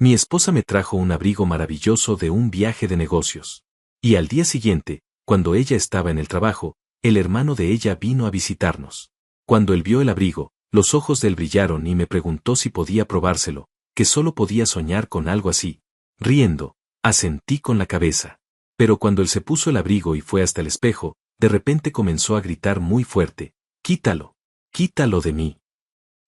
Mi esposa me trajo un abrigo maravilloso de un viaje de negocios. Y al día siguiente, cuando ella estaba en el trabajo, el hermano de ella vino a visitarnos. Cuando él vio el abrigo, los ojos de él brillaron y me preguntó si podía probárselo, que solo podía soñar con algo así. Riendo, asentí con la cabeza. Pero cuando él se puso el abrigo y fue hasta el espejo, de repente comenzó a gritar muy fuerte: «¡Quítalo! ¡Quítalo de mí!».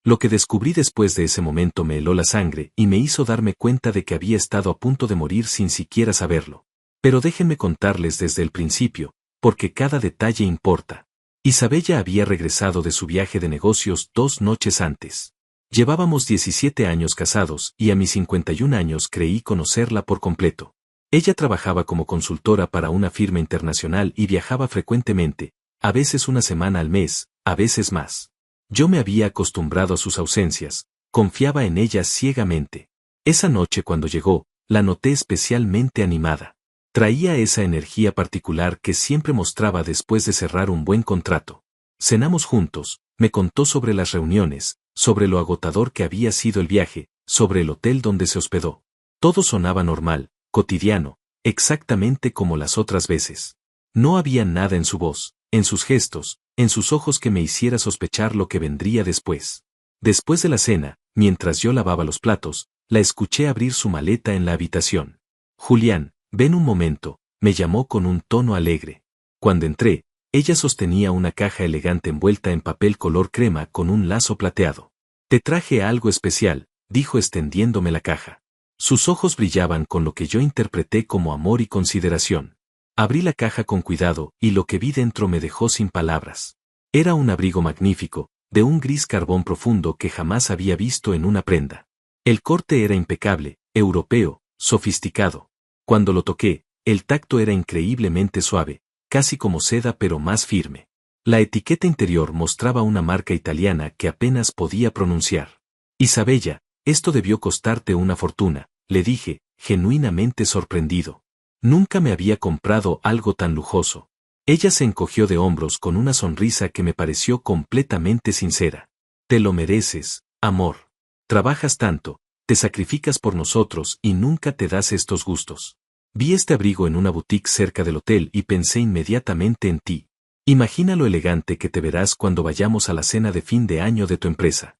Lo que descubrí después de ese momento me heló la sangre y me hizo darme cuenta de que había estado a punto de morir sin siquiera saberlo. Pero déjenme contarles desde el principio, porque cada detalle importa. Isabella había regresado de su viaje de negocios 2 noches antes. Llevábamos 17 años casados y a mis 51 años creí conocerla por completo. Ella trabajaba como consultora para una firma internacional y viajaba frecuentemente, a veces una semana al mes, a veces más. Yo me había acostumbrado a sus ausencias, confiaba en ella ciegamente. Esa noche cuando llegó, la noté especialmente animada. Traía esa energía particular que siempre mostraba después de cerrar un buen contrato. Cenamos juntos, me contó sobre las reuniones, sobre lo agotador que había sido el viaje, sobre el hotel donde se hospedó. Todo sonaba normal, cotidiano, exactamente como las otras veces. No había nada en su voz, en sus gestos, en sus ojos que me hiciera sospechar lo que vendría después. Después de la cena, mientras yo lavaba los platos, la escuché abrir su maleta en la habitación. «Julián, ven un momento», me llamó con un tono alegre. Cuando entré, ella sostenía una caja elegante envuelta en papel color crema con un lazo plateado. «Te traje algo especial», dijo extendiéndome la caja. Sus ojos brillaban con lo que yo interpreté como amor y consideración. Abrí la caja con cuidado y lo que vi dentro me dejó sin palabras. Era un abrigo magnífico, de un gris carbón profundo que jamás había visto en una prenda. El corte era impecable, europeo, sofisticado. Cuando lo toqué, el tacto era increíblemente suave, casi como seda pero más firme. La etiqueta interior mostraba una marca italiana que apenas podía pronunciar. «Isabella, esto debió costarte una fortuna», le dije, genuinamente sorprendido. Nunca me había comprado algo tan lujoso. Ella se encogió de hombros con una sonrisa que me pareció completamente sincera. «Te lo mereces, amor. Trabajas tanto, te sacrificas por nosotros y nunca te das estos gustos. Vi este abrigo en una boutique cerca del hotel y pensé inmediatamente en ti. Imagina lo elegante que te verás cuando vayamos a la cena de fin de año de tu empresa».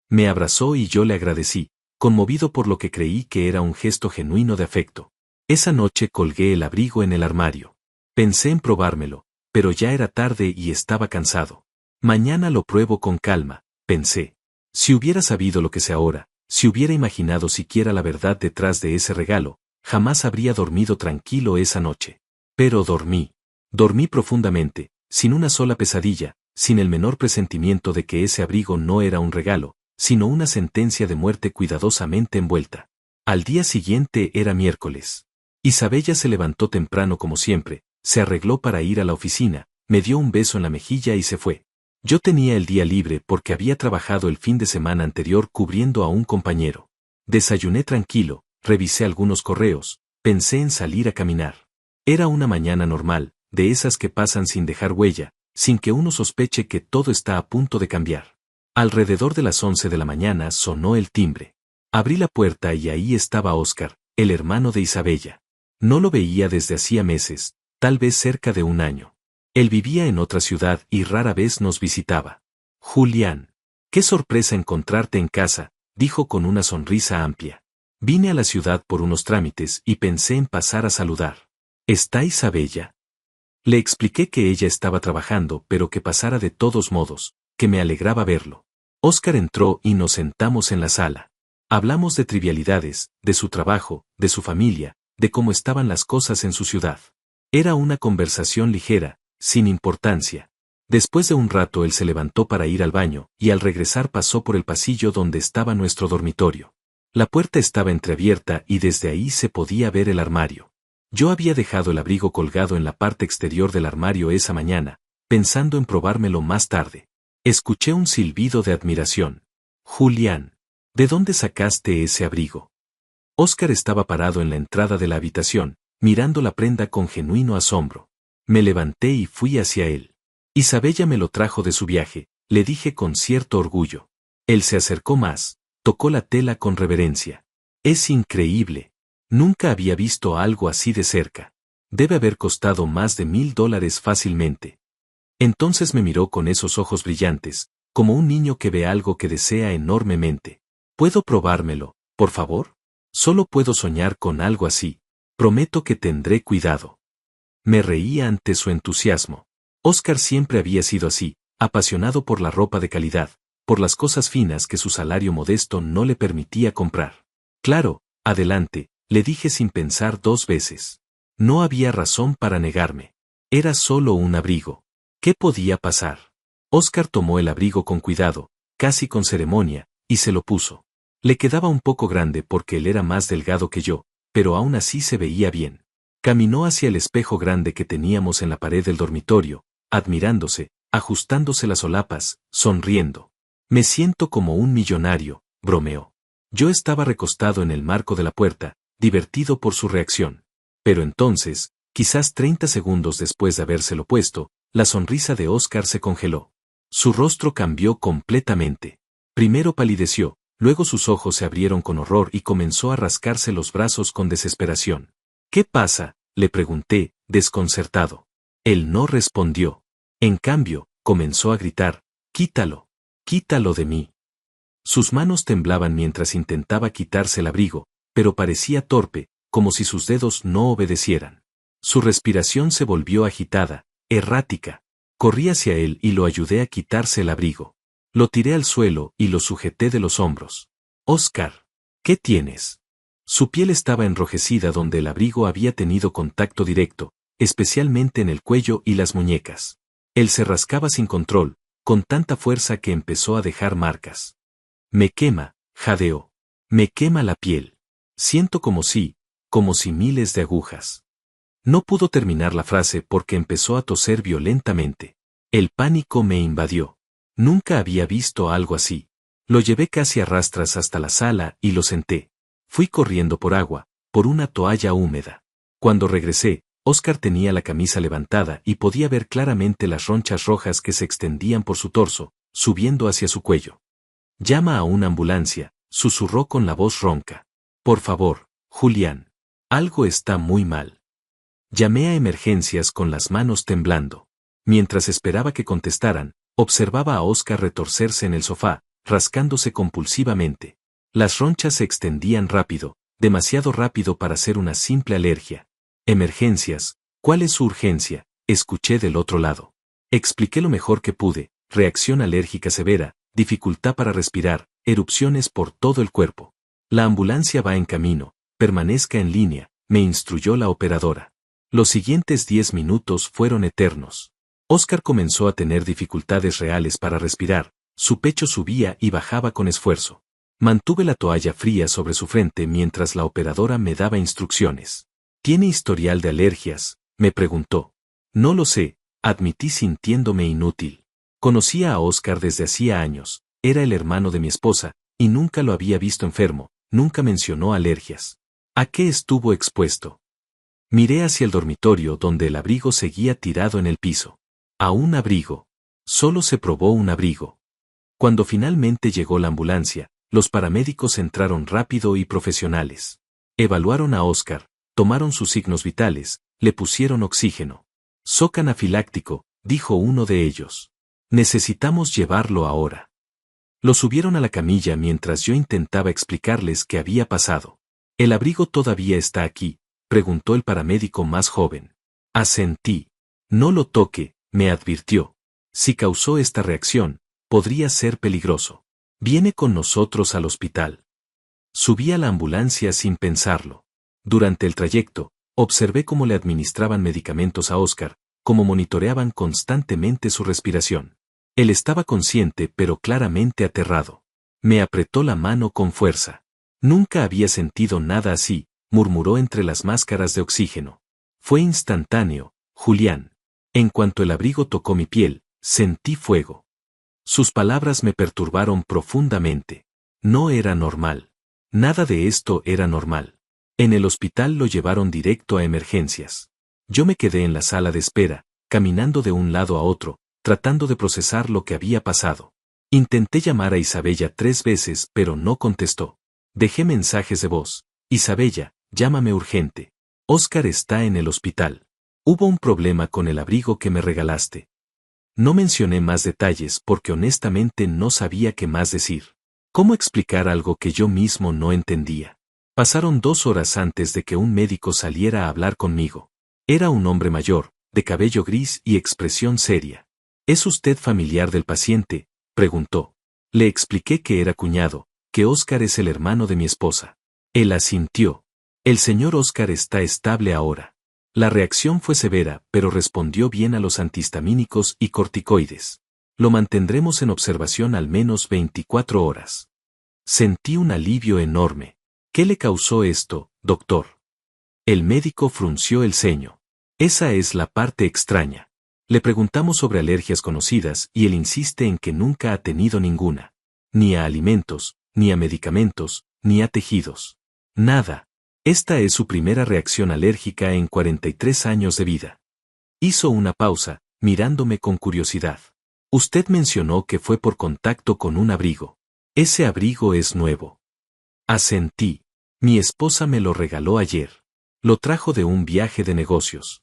Me abrazó y yo le agradecí, conmovido por lo que creí que era un gesto genuino de afecto. Esa noche colgué el abrigo en el armario. Pensé en probármelo, pero ya era tarde y estaba cansado. «Mañana lo pruebo con calma», pensé. Si hubiera sabido lo que sé ahora, si hubiera imaginado siquiera la verdad detrás de ese regalo, jamás habría dormido tranquilo esa noche. Pero dormí. Dormí profundamente, sin una sola pesadilla, sin el menor presentimiento de que ese abrigo no era un regalo, sino una sentencia de muerte cuidadosamente envuelta. Al día siguiente era miércoles. Isabella se levantó temprano como siempre, se arregló para ir a la oficina, me dio un beso en la mejilla y se fue. Yo tenía el día libre porque había trabajado el fin de semana anterior cubriendo a un compañero. Desayuné tranquilo, revisé algunos correos, pensé en salir a caminar. Era una mañana normal, de esas que pasan sin dejar huella, sin que uno sospeche que todo está a punto de cambiar. Alrededor de las 11 de la mañana sonó el timbre. Abrí la puerta y ahí estaba Óscar, el hermano de Isabella. No lo veía desde hacía meses, tal vez cerca de un año. Él vivía en otra ciudad y rara vez nos visitaba. «Julián, qué sorpresa encontrarte en casa», dijo con una sonrisa amplia. «Vine a la ciudad por unos trámites y pensé en pasar a saludar. ¿Está Isabella?». Le expliqué que ella estaba trabajando pero que pasara de todos modos, que me alegraba verlo. Óscar entró y nos sentamos en la sala. Hablamos de trivialidades, de su trabajo, de su familia, de cómo estaban las cosas en su ciudad. Era una conversación ligera, sin importancia. Después de un rato él se levantó para ir al baño, y al regresar pasó por el pasillo donde estaba nuestro dormitorio. La puerta estaba entreabierta y desde ahí se podía ver el armario. Yo había dejado el abrigo colgado en la parte exterior del armario esa mañana, pensando en probármelo más tarde. Escuché un silbido de admiración. «Julián, ¿de dónde sacaste ese abrigo?». Óscar estaba parado en la entrada de la habitación, mirando la prenda con genuino asombro. Me levanté y fui hacia él. «Isabella me lo trajo de su viaje», le dije con cierto orgullo. Él se acercó más, tocó la tela con reverencia. Es increíble. Nunca había visto algo así de cerca. Debe haber costado más de $1000 fácilmente. Entonces me miró con esos ojos brillantes, como un niño que ve algo que desea enormemente. ¿Puedo probármelo, por favor? Solo puedo soñar con algo así. Prometo que tendré cuidado. Me reía ante su entusiasmo. Oscar siempre había sido así, apasionado por la ropa de calidad, por las cosas finas que su salario modesto no le permitía comprar. Claro, adelante, le dije sin pensar 2 veces. No había razón para negarme. Era solo un abrigo. ¿Qué podía pasar? Oscar tomó el abrigo con cuidado, casi con ceremonia, y se lo puso. Le quedaba un poco grande porque él era más delgado que yo, pero aún así se veía bien. Caminó hacia el espejo grande que teníamos en la pared del dormitorio, admirándose, ajustándose las solapas, sonriendo. Me siento como un millonario, bromeó. Yo estaba recostado en el marco de la puerta, divertido por su reacción. Pero entonces, quizás 30 segundos después de habérselo puesto, la sonrisa de Oscar se congeló. Su rostro cambió completamente. Primero palideció, luego sus ojos se abrieron con horror y comenzó a rascarse los brazos con desesperación. ¿Qué pasa?, le pregunté, desconcertado. Él no respondió. En cambio, comenzó a gritar, «¡Quítalo! ¡Quítalo de mí!». Sus manos temblaban mientras intentaba quitarse el abrigo, pero parecía torpe, como si sus dedos no obedecieran. Su respiración se volvió agitada, errática. Corrí hacia él y lo ayudé a quitarse el abrigo. Lo tiré al suelo y lo sujeté de los hombros. «Oscar, ¿qué tienes?». Su piel estaba enrojecida donde el abrigo había tenido contacto directo, especialmente en el cuello y las muñecas. Él se rascaba sin control, con tanta fuerza que empezó a dejar marcas. «Me quema», jadeó. «Me quema la piel. Siento como si miles de agujas». No pudo terminar la frase porque empezó a toser violentamente. El pánico me invadió. Nunca había visto algo así. Lo llevé casi a rastras hasta la sala y lo senté. Fui corriendo por agua, por una toalla húmeda. Cuando regresé, Oscar tenía la camisa levantada y podía ver claramente las ronchas rojas que se extendían por su torso, subiendo hacia su cuello. «Llama a una ambulancia», susurró con la voz ronca. «Por favor, Julián. Algo está muy mal». Llamé a emergencias con las manos temblando. Mientras esperaba que contestaran, observaba a Oscar retorcerse en el sofá, rascándose compulsivamente. Las ronchas se extendían rápido, demasiado rápido para ser una simple alergia. «Emergencias, ¿cuál es su urgencia?», escuché del otro lado. Expliqué lo mejor que pude: reacción alérgica severa, dificultad para respirar, erupciones por todo el cuerpo. «La ambulancia va en camino, permanezca en línea», me instruyó la operadora. Los siguientes 10 minutos fueron eternos. Oscar comenzó a tener dificultades reales para respirar, su pecho subía y bajaba con esfuerzo. Mantuve la toalla fría sobre su frente mientras la operadora me daba instrucciones. «¿Tiene historial de alergias?», me preguntó. «No lo sé», admití sintiéndome inútil. Conocía a Oscar desde hacía años, era el hermano de mi esposa, y nunca lo había visto enfermo, nunca mencionó alergias. ¿A qué estuvo expuesto? Miré hacia el dormitorio donde el abrigo seguía tirado en el piso. A un abrigo. Solo se probó un abrigo. Cuando finalmente llegó la ambulancia, los paramédicos entraron rápido y profesionales. Evaluaron a Oscar, tomaron sus signos vitales, le pusieron oxígeno. «Shock anafiláctico», dijo uno de ellos. «Necesitamos llevarlo ahora». Lo subieron a la camilla mientras yo intentaba explicarles qué había pasado. «¿El abrigo todavía está aquí?», preguntó el paramédico más joven. Asentí. «No lo toque», me advirtió. «Si causó esta reacción, podría ser peligroso. Viene con nosotros al hospital». Subí a la ambulancia sin pensarlo. Durante el trayecto, observé cómo le administraban medicamentos a Oscar, cómo monitoreaban constantemente su respiración. Él estaba consciente pero claramente aterrado. Me apretó la mano con fuerza. «Nunca había sentido nada así», murmuró entre las máscaras de oxígeno. «Fue instantáneo, Julián. En cuanto el abrigo tocó mi piel, sentí fuego». Sus palabras me perturbaron profundamente. No era normal. Nada de esto era normal. En el hospital lo llevaron directo a emergencias. Yo me quedé en la sala de espera, caminando de un lado a otro, tratando de procesar lo que había pasado. Intenté llamar a Isabella 3 veces pero no contestó. Dejé mensajes de voz. Isabella, llámame urgente. Óscar está en el hospital. Hubo un problema con el abrigo que me regalaste. No mencioné más detalles porque honestamente no sabía qué más decir. ¿Cómo explicar algo que yo mismo no entendía? Pasaron 2 horas antes de que un médico saliera a hablar conmigo. Era un hombre mayor, de cabello gris y expresión seria. ¿Es usted familiar del paciente?, preguntó. Le expliqué que era cuñado, que Óscar es el hermano de mi esposa. Él asintió. El señor Óscar está estable ahora. La reacción fue severa, pero respondió bien a los antihistamínicos y corticoides. Lo mantendremos en observación al menos 24 horas. Sentí un alivio enorme. ¿Qué le causó esto, doctor? El médico frunció el ceño. Esa es la parte extraña. Le preguntamos sobre alergias conocidas y él insiste en que nunca ha tenido ninguna. Ni a alimentos, ni a medicamentos, ni a tejidos. Nada. Esta es su primera reacción alérgica en 43 años de vida. Hizo una pausa, mirándome con curiosidad. Usted mencionó que fue por contacto con un abrigo. Ese abrigo es nuevo. Asentí. Mi esposa me lo regaló ayer. Lo trajo de un viaje de negocios.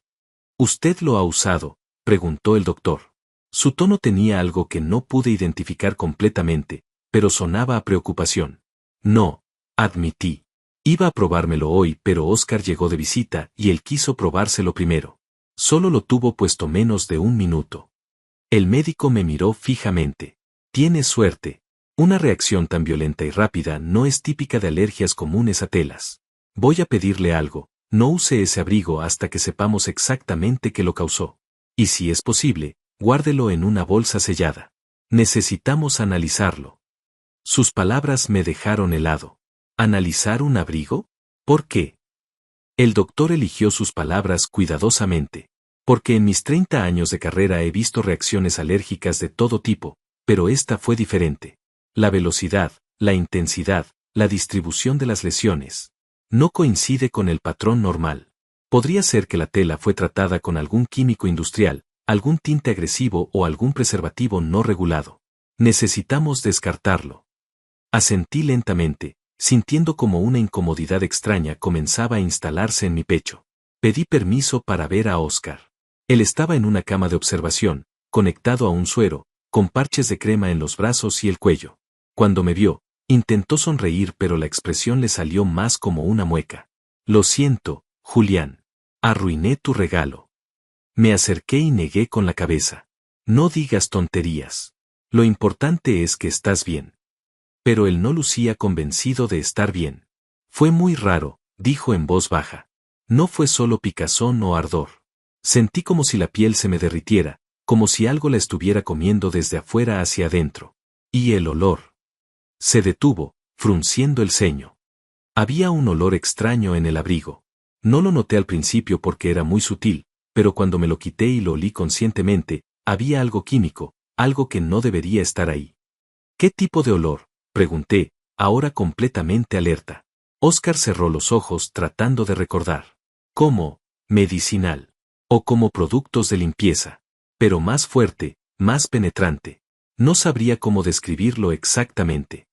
¿Usted lo ha usado?, preguntó el doctor. Su tono tenía algo que no pude identificar completamente, pero sonaba a preocupación. No, admití. Iba a probármelo hoy, pero Óscar llegó de visita y él quiso probárselo primero. Solo lo tuvo puesto menos de 1 minuto. El médico me miró fijamente. Tiene suerte. Una reacción tan violenta y rápida no es típica de alergias comunes a telas. Voy a pedirle algo. No use ese abrigo hasta que sepamos exactamente qué lo causó. Y si es posible, guárdelo en una bolsa sellada. Necesitamos analizarlo. Sus palabras me dejaron helado. ¿Analizar un abrigo? ¿Por qué? El doctor eligió sus palabras cuidadosamente. Porque en mis 30 años de carrera he visto reacciones alérgicas de todo tipo, pero esta fue diferente. La velocidad, la intensidad, la distribución de las lesiones. No coincide con el patrón normal. Podría ser que la tela fue tratada con algún químico industrial, algún tinte agresivo o algún preservativo no regulado. Necesitamos descartarlo. Asentí lentamente, sintiendo como una incomodidad extraña comenzaba a instalarse en mi pecho. Pedí permiso para ver a Óscar. Él estaba en una cama de observación, conectado a un suero, con parches de crema en los brazos y el cuello. Cuando me vio, intentó sonreír, pero la expresión le salió más como una mueca. Lo siento, Julián. Arruiné tu regalo. Me acerqué y negué con la cabeza. No digas tonterías. Lo importante es que estás bien. Pero él no lucía convencido de estar bien. Fue muy raro, dijo en voz baja. No fue solo picazón o ardor. Sentí como si la piel se me derritiera, como si algo la estuviera comiendo desde afuera hacia adentro. Y el olor. Se detuvo, frunciendo el ceño. Había un olor extraño en el abrigo. No lo noté al principio porque era muy sutil, pero cuando me lo quité y lo olí conscientemente, había algo químico, algo que no debería estar ahí. ¿Qué tipo de olor?, pregunté, ahora completamente alerta. Óscar cerró los ojos tratando de recordar. ¿Cómo? Medicinal. O como productos de limpieza. Pero más fuerte, más penetrante. No sabría cómo describirlo exactamente.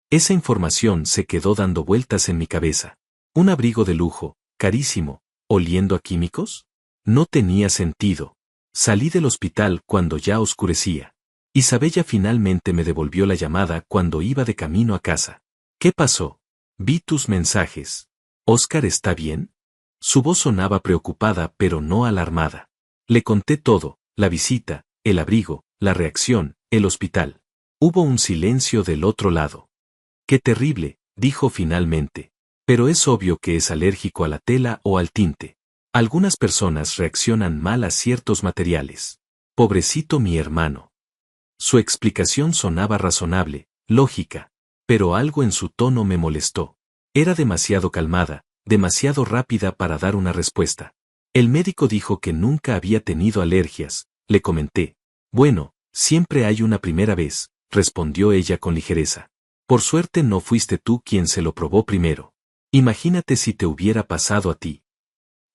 Esa información se quedó dando vueltas en mi cabeza. ¿Un abrigo de lujo, carísimo, oliendo a químicos? No tenía sentido. Salí del hospital cuando ya oscurecía. Isabella finalmente me devolvió la llamada cuando iba de camino a casa. ¿Qué pasó? Vi tus mensajes. ¿Óscar está bien? Su voz sonaba preocupada pero no alarmada. Le conté todo, la visita, el abrigo, la reacción, el hospital. Hubo un silencio del otro lado. Qué terrible, dijo finalmente. Pero es obvio que es alérgico a la tela o al tinte. Algunas personas reaccionan mal a ciertos materiales. Pobrecito mi hermano. Su explicación sonaba razonable, lógica, pero algo en su tono me molestó. Era demasiado calmada, demasiado rápida para dar una respuesta. El médico dijo que nunca había tenido alergias, le comenté. Bueno, siempre hay una primera vez, respondió ella con ligereza. Por suerte no fuiste tú quien se lo probó primero. Imagínate si te hubiera pasado a ti.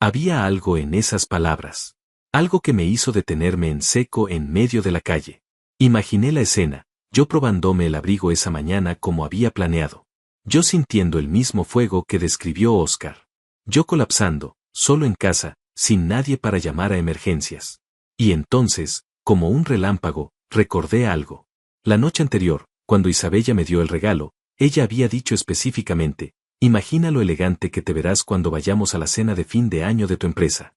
Había algo en esas palabras. Algo que me hizo detenerme en seco en medio de la calle. Imaginé la escena, yo probándome el abrigo esa mañana como había planeado. Yo sintiendo el mismo fuego que describió Oscar. Yo colapsando, solo en casa, sin nadie para llamar a emergencias. Y entonces, como un relámpago, recordé algo. La noche anterior, cuando Isabella me dio el regalo, ella había dicho específicamente: imagina lo elegante que te verás cuando vayamos a la cena de fin de año de tu empresa.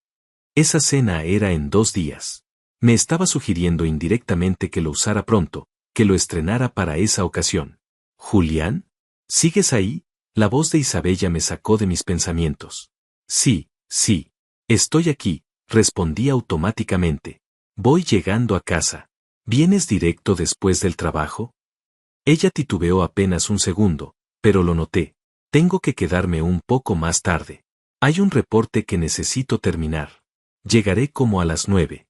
Esa cena era en 2 días. Me estaba sugiriendo indirectamente que lo usara pronto, que lo estrenara para esa ocasión. ¿Julián? ¿Sigues ahí? La voz de Isabella me sacó de mis pensamientos. Sí, sí. Estoy aquí, respondí automáticamente. Voy llegando a casa. ¿Vienes directo después del trabajo? Ella titubeó apenas un segundo, pero lo noté. Tengo que quedarme un poco más tarde. Hay un reporte que necesito terminar. Llegaré como a las 9.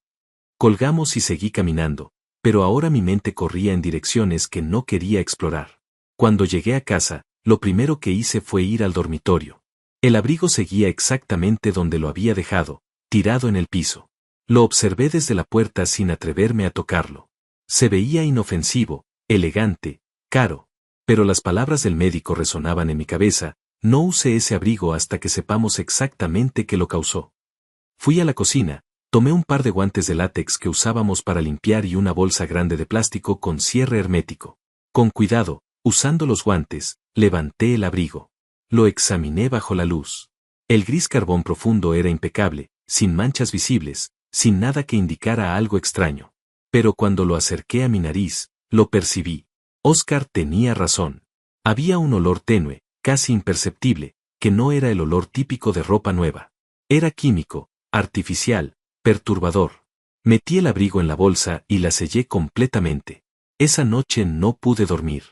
Colgamos y seguí caminando, pero ahora mi mente corría en direcciones que no quería explorar. Cuando llegué a casa, lo primero que hice fue ir al dormitorio. El abrigo seguía exactamente donde lo había dejado, tirado en el piso. Lo observé desde la puerta sin atreverme a tocarlo. Se veía inofensivo, elegante, caro. Pero las palabras del médico resonaban en mi cabeza: no use ese abrigo hasta que sepamos exactamente qué lo causó. Fui a la cocina, tomé un par de guantes de látex que usábamos para limpiar y una bolsa grande de plástico con cierre hermético. Con cuidado, usando los guantes, levanté el abrigo. Lo examiné bajo la luz. El gris carbón profundo era impecable, sin manchas visibles, sin nada que indicara algo extraño. Pero cuando lo acerqué a mi nariz, lo percibí. Oscar tenía razón. Había un olor tenue, casi imperceptible, que no era el olor típico de ropa nueva. Era químico, artificial, perturbador. Metí el abrigo en la bolsa y la sellé completamente. Esa noche no pude dormir.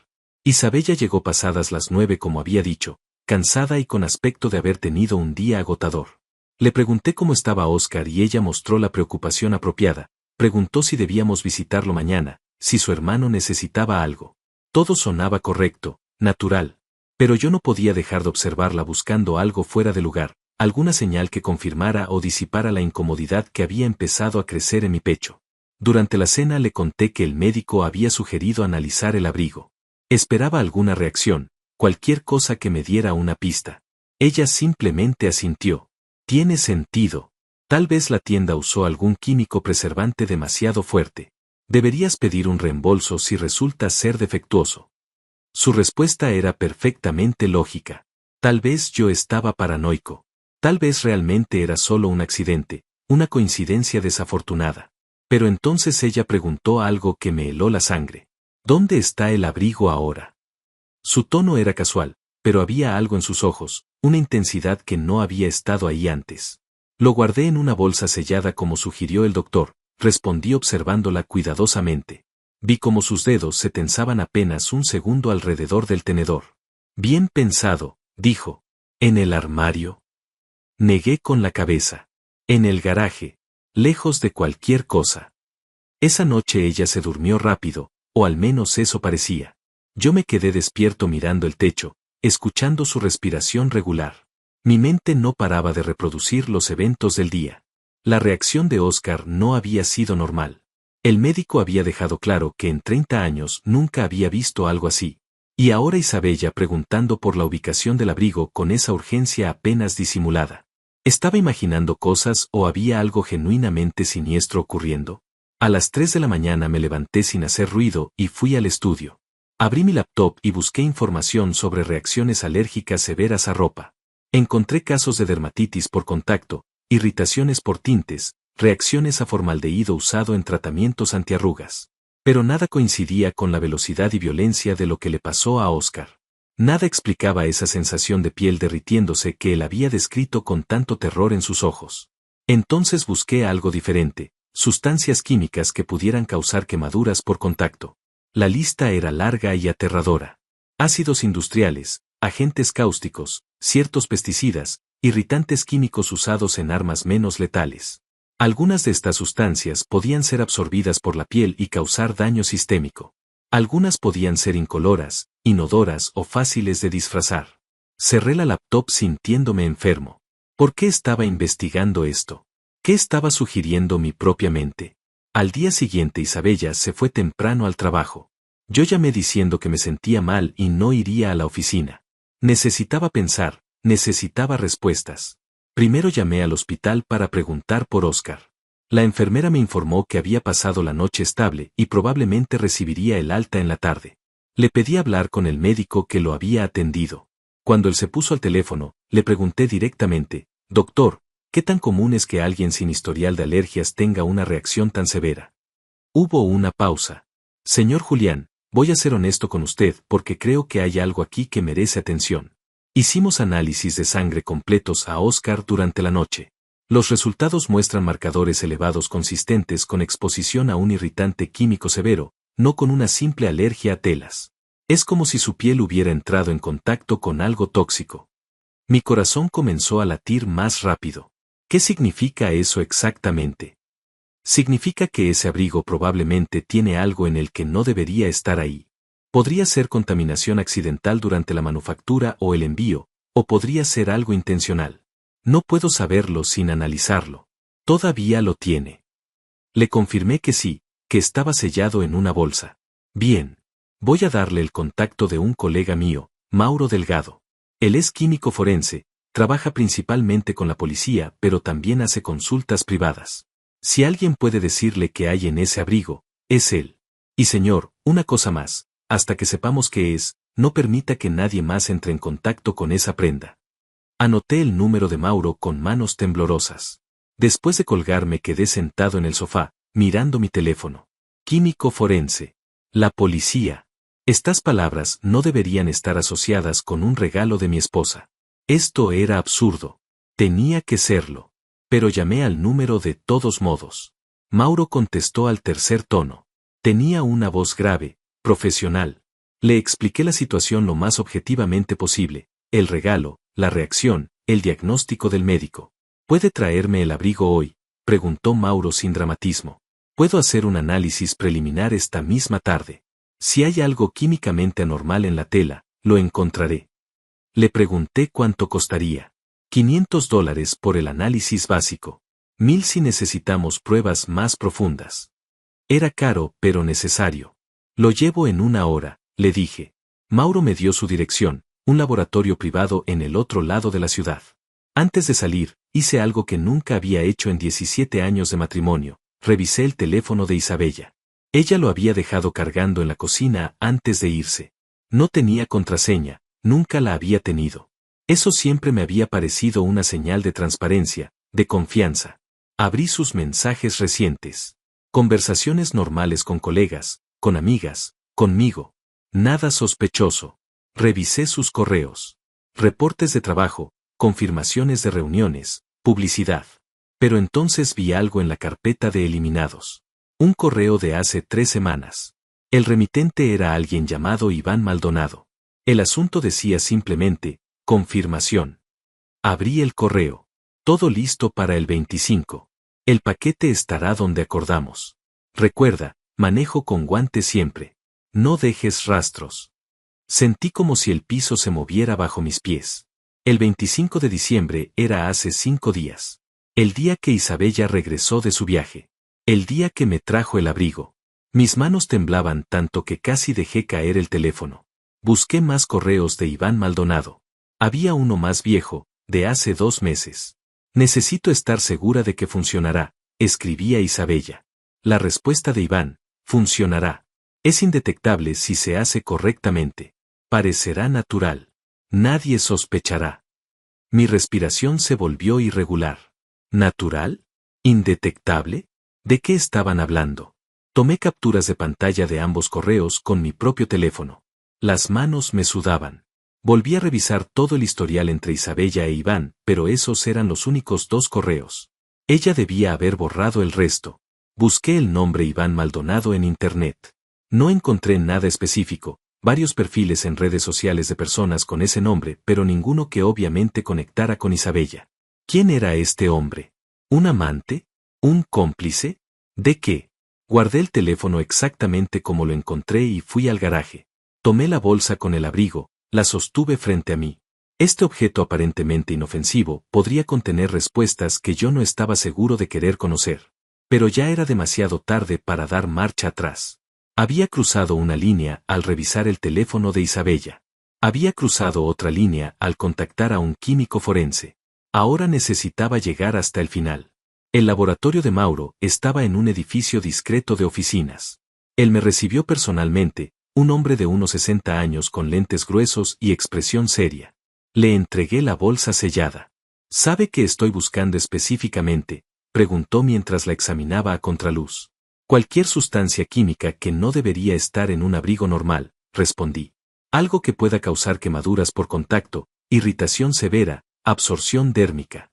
Isabella llegó pasadas las 9 como había dicho, cansada y con aspecto de haber tenido un día agotador. Le pregunté cómo estaba Oscar y ella mostró la preocupación apropiada. Preguntó si debíamos visitarlo mañana, si su hermano necesitaba algo. Todo sonaba correcto, natural. Pero yo no podía dejar de observarla buscando algo fuera de lugar, alguna señal que confirmara o disipara la incomodidad que había empezado a crecer en mi pecho. Durante la cena le conté que el médico había sugerido analizar el abrigo. Esperaba alguna reacción, cualquier cosa que me diera una pista. Ella simplemente asintió. Tiene sentido. Tal vez la tienda usó algún químico preservante demasiado fuerte. Deberías pedir un reembolso si resulta ser defectuoso. Su respuesta era perfectamente lógica. Tal vez yo estaba paranoico. Tal vez realmente era solo un accidente, una coincidencia desafortunada. Pero entonces ella preguntó algo que me heló la sangre. ¿Dónde está el abrigo ahora? Su tono era casual, pero había algo en sus ojos, una intensidad que no había estado ahí antes. Lo guardé en una bolsa sellada como sugirió el doctor, respondí observándola cuidadosamente. Vi cómo sus dedos se tensaban apenas un segundo alrededor del tenedor. Bien pensado, dijo. ¿En el armario? Negué con la cabeza. En el garaje, lejos de cualquier cosa. Esa noche ella se durmió rápido, o al menos eso parecía. Yo me quedé despierto mirando el techo, escuchando su respiración regular. Mi mente no paraba de reproducir los eventos del día. La reacción de Oscar no había sido normal. El médico había dejado claro que en 30 años nunca había visto algo así. Y ahora Isabella preguntando por la ubicación del abrigo con esa urgencia apenas disimulada. ¿Estaba imaginando cosas o había algo genuinamente siniestro ocurriendo? A las 3 de la mañana me levanté sin hacer ruido y fui al estudio. Abrí mi laptop y busqué información sobre reacciones alérgicas severas a ropa. Encontré casos de dermatitis por contacto, irritaciones por tintes, reacciones a formaldehído usado en tratamientos antiarrugas. Pero nada coincidía con la velocidad y violencia de lo que le pasó a Oscar. Nada explicaba esa sensación de piel derritiéndose que él había descrito con tanto terror en sus ojos. Entonces busqué algo diferente, sustancias químicas que pudieran causar quemaduras por contacto. La lista era larga y aterradora. Ácidos industriales, agentes cáusticos, ciertos pesticidas, irritantes químicos usados en armas menos letales. Algunas de estas sustancias podían ser absorbidas por la piel y causar daño sistémico. Algunas podían ser incoloras, inodoras o fáciles de disfrazar. Cerré la laptop sintiéndome enfermo. ¿Por qué estaba investigando esto? ¿Qué estaba sugiriendo mi propia mente? Al día siguiente Isabella se fue temprano al trabajo. Yo llamé diciendo que me sentía mal y no iría a la oficina. Necesitaba pensar, necesitaba respuestas. Primero llamé al hospital para preguntar por Oscar. La enfermera me informó que había pasado la noche estable y probablemente recibiría el alta en la tarde. Le pedí hablar con el médico que lo había atendido. Cuando él se puso al teléfono, le pregunté directamente, «Doctor, ¿qué tan común es que alguien sin historial de alergias tenga una reacción tan severa?» Hubo una pausa. «Señor Julián, voy a ser honesto con usted porque creo que hay algo aquí que merece atención. Hicimos análisis de sangre completos a Oscar durante la noche. Los resultados muestran marcadores elevados consistentes con exposición a un irritante químico severo, no con una simple alergia a telas. Es como si su piel hubiera entrado en contacto con algo tóxico». Mi corazón comenzó a latir más rápido. ¿Qué significa eso exactamente? Significa que ese abrigo probablemente tiene algo en el que no debería estar ahí. Podría ser contaminación accidental durante la manufactura o el envío, o podría ser algo intencional. No puedo saberlo sin analizarlo. Todavía lo tiene. Le confirmé que sí, que estaba sellado en una bolsa. Bien. Voy a darle el contacto de un colega mío, Mauro Delgado. Él es químico forense, trabaja principalmente con la policía, pero también hace consultas privadas. Si alguien puede decirle qué hay en ese abrigo, es él. Y señor, una cosa más, hasta que sepamos qué es, no permita que nadie más entre en contacto con esa prenda. Anoté el número de Mauro con manos temblorosas. Después de colgar me quedé sentado en el sofá, mirando mi teléfono. Químico forense. La policía. Estas palabras no deberían estar asociadas con un regalo de mi esposa. Esto era absurdo. Tenía que serlo. Pero llamé al número de todos modos. Mauro contestó al tercer tono. Tenía una voz grave, profesional. Le expliqué la situación lo más objetivamente posible, el regalo, la reacción, el diagnóstico del médico. ¿Puede traerme el abrigo hoy?, preguntó Mauro sin dramatismo. Puedo hacer un análisis preliminar esta misma tarde. Si hay algo químicamente anormal en la tela, lo encontraré. Le pregunté cuánto costaría. $500 por el análisis básico. 1000 si necesitamos pruebas más profundas. Era caro, pero necesario. Lo llevo en 1 hora, le dije. Mauro me dio su dirección, un laboratorio privado en el otro lado de la ciudad. Antes de salir, hice algo que nunca había hecho en 17 años de matrimonio. Revisé el teléfono de Isabella. Ella lo había dejado cargando en la cocina antes de irse. No tenía contraseña, nunca la había tenido. Eso siempre me había parecido una señal de transparencia, de confianza. Abrí sus mensajes recientes. Conversaciones normales con colegas, con amigas, conmigo. Nada sospechoso. Revisé sus correos. Reportes de trabajo, confirmaciones de reuniones, publicidad. Pero entonces vi algo en la carpeta de eliminados. Un correo de hace 3 semanas. El remitente era alguien llamado Iván Maldonado. El asunto decía simplemente, confirmación. Abrí el correo. Todo listo para el 25. El paquete estará donde acordamos. Recuerda, manejo con guantes siempre. No dejes rastros. Sentí como si el piso se moviera bajo mis pies. El 25 de diciembre era hace 5 días. El día que Isabella regresó de su viaje. El día que me trajo el abrigo. Mis manos temblaban tanto que casi dejé caer el teléfono. Busqué más correos de Iván Maldonado. Había uno más viejo, de hace 2 meses. Necesito estar segura de que funcionará, escribía Isabella. La respuesta de Iván, funcionará. Es indetectable si se hace correctamente. Parecerá natural. Nadie sospechará. Mi respiración se volvió irregular. ¿Natural? ¿Indetectable? ¿De qué estaban hablando? Tomé capturas de pantalla de ambos correos con mi propio teléfono. Las manos me sudaban. Volví a revisar todo el historial entre Isabella e Iván, pero esos eran los únicos 2 correos. Ella debía haber borrado el resto. Busqué el nombre Iván Maldonado en Internet. No encontré nada específico, varios perfiles en redes sociales de personas con ese nombre, pero ninguno que obviamente conectara con Isabella. ¿Quién era este hombre? ¿Un amante? ¿Un cómplice? ¿De qué? Guardé el teléfono exactamente como lo encontré y fui al garaje. Tomé la bolsa con el abrigo, la sostuve frente a mí. Este objeto aparentemente inofensivo podría contener respuestas que yo no estaba seguro de querer conocer. Pero ya era demasiado tarde para dar marcha atrás. Había cruzado una línea al revisar el teléfono de Isabella. Había cruzado otra línea al contactar a un químico forense. Ahora necesitaba llegar hasta el final. El laboratorio de Mauro estaba en un edificio discreto de oficinas. Él me recibió personalmente, un hombre de unos 60 años con lentes gruesos y expresión seria. Le entregué la bolsa sellada. ¿Sabe qué estoy buscando específicamente?, preguntó mientras la examinaba a contraluz. Cualquier sustancia química que no debería estar en un abrigo normal, respondí. Algo que pueda causar quemaduras por contacto, irritación severa, absorción dérmica.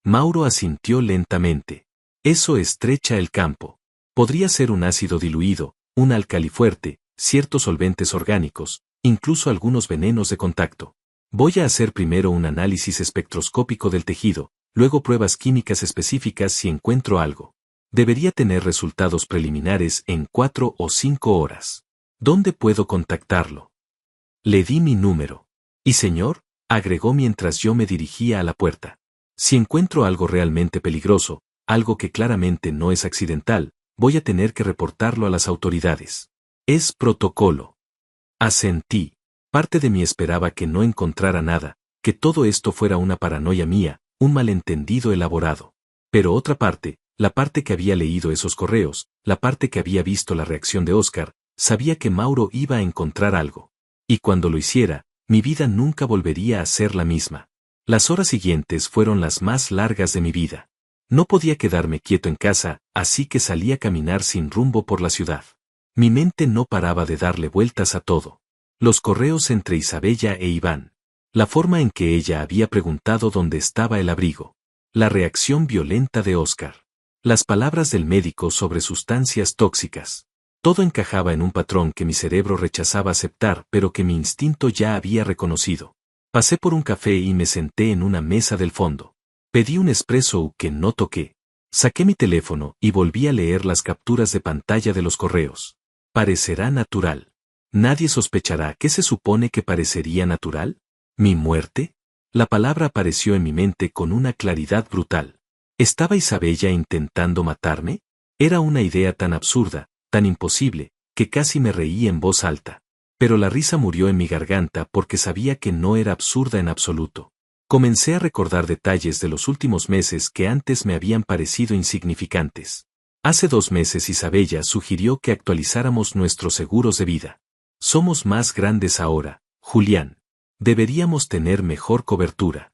Mauro asintió lentamente. Eso estrecha el campo. Podría ser un ácido diluido, un álcali fuerte, ciertos solventes orgánicos, incluso algunos venenos de contacto. Voy a hacer primero un análisis espectroscópico del tejido, luego pruebas químicas específicas si encuentro algo. Debería tener resultados preliminares en 4 o 5 horas. ¿Dónde puedo contactarlo? Le di mi número. Y señor, agregó mientras yo me dirigía a la puerta. Si encuentro algo realmente peligroso, algo que claramente no es accidental, voy a tener que reportarlo a las autoridades. Es protocolo. Asentí. Parte de mí esperaba que no encontrara nada, que todo esto fuera una paranoia mía, un malentendido elaborado. Pero otra parte, la parte que había leído esos correos, la parte que había visto la reacción de Oscar, sabía que Mauro iba a encontrar algo. Y cuando lo hiciera, mi vida nunca volvería a ser la misma. Las horas siguientes fueron las más largas de mi vida. No podía quedarme quieto en casa, así que salí a caminar sin rumbo por la ciudad. Mi mente no paraba de darle vueltas a todo. Los correos entre Isabella e Iván. La forma en que ella había preguntado dónde estaba el abrigo. La reacción violenta de Oscar. Las palabras del médico sobre sustancias tóxicas. Todo encajaba en un patrón que mi cerebro rechazaba aceptar pero que mi instinto ya había reconocido. Pasé por un café y me senté en una mesa del fondo. Pedí un espresso que no toqué. Saqué mi teléfono y volví a leer las capturas de pantalla de los correos. Parecerá natural. Nadie sospechará. ¿Qué se supone que parecería natural? ¿Mi muerte? La palabra apareció en mi mente con una claridad brutal. ¿Estaba Isabella intentando matarme? Era una idea tan absurda, tan imposible, que casi me reí en voz alta. Pero la risa murió en mi garganta porque sabía que no era absurda en absoluto. Comencé a recordar detalles de los últimos meses que antes me habían parecido insignificantes. Hace 2 meses Isabella sugirió que actualizáramos nuestros seguros de vida. Somos más grandes ahora, Julián. Deberíamos tener mejor cobertura.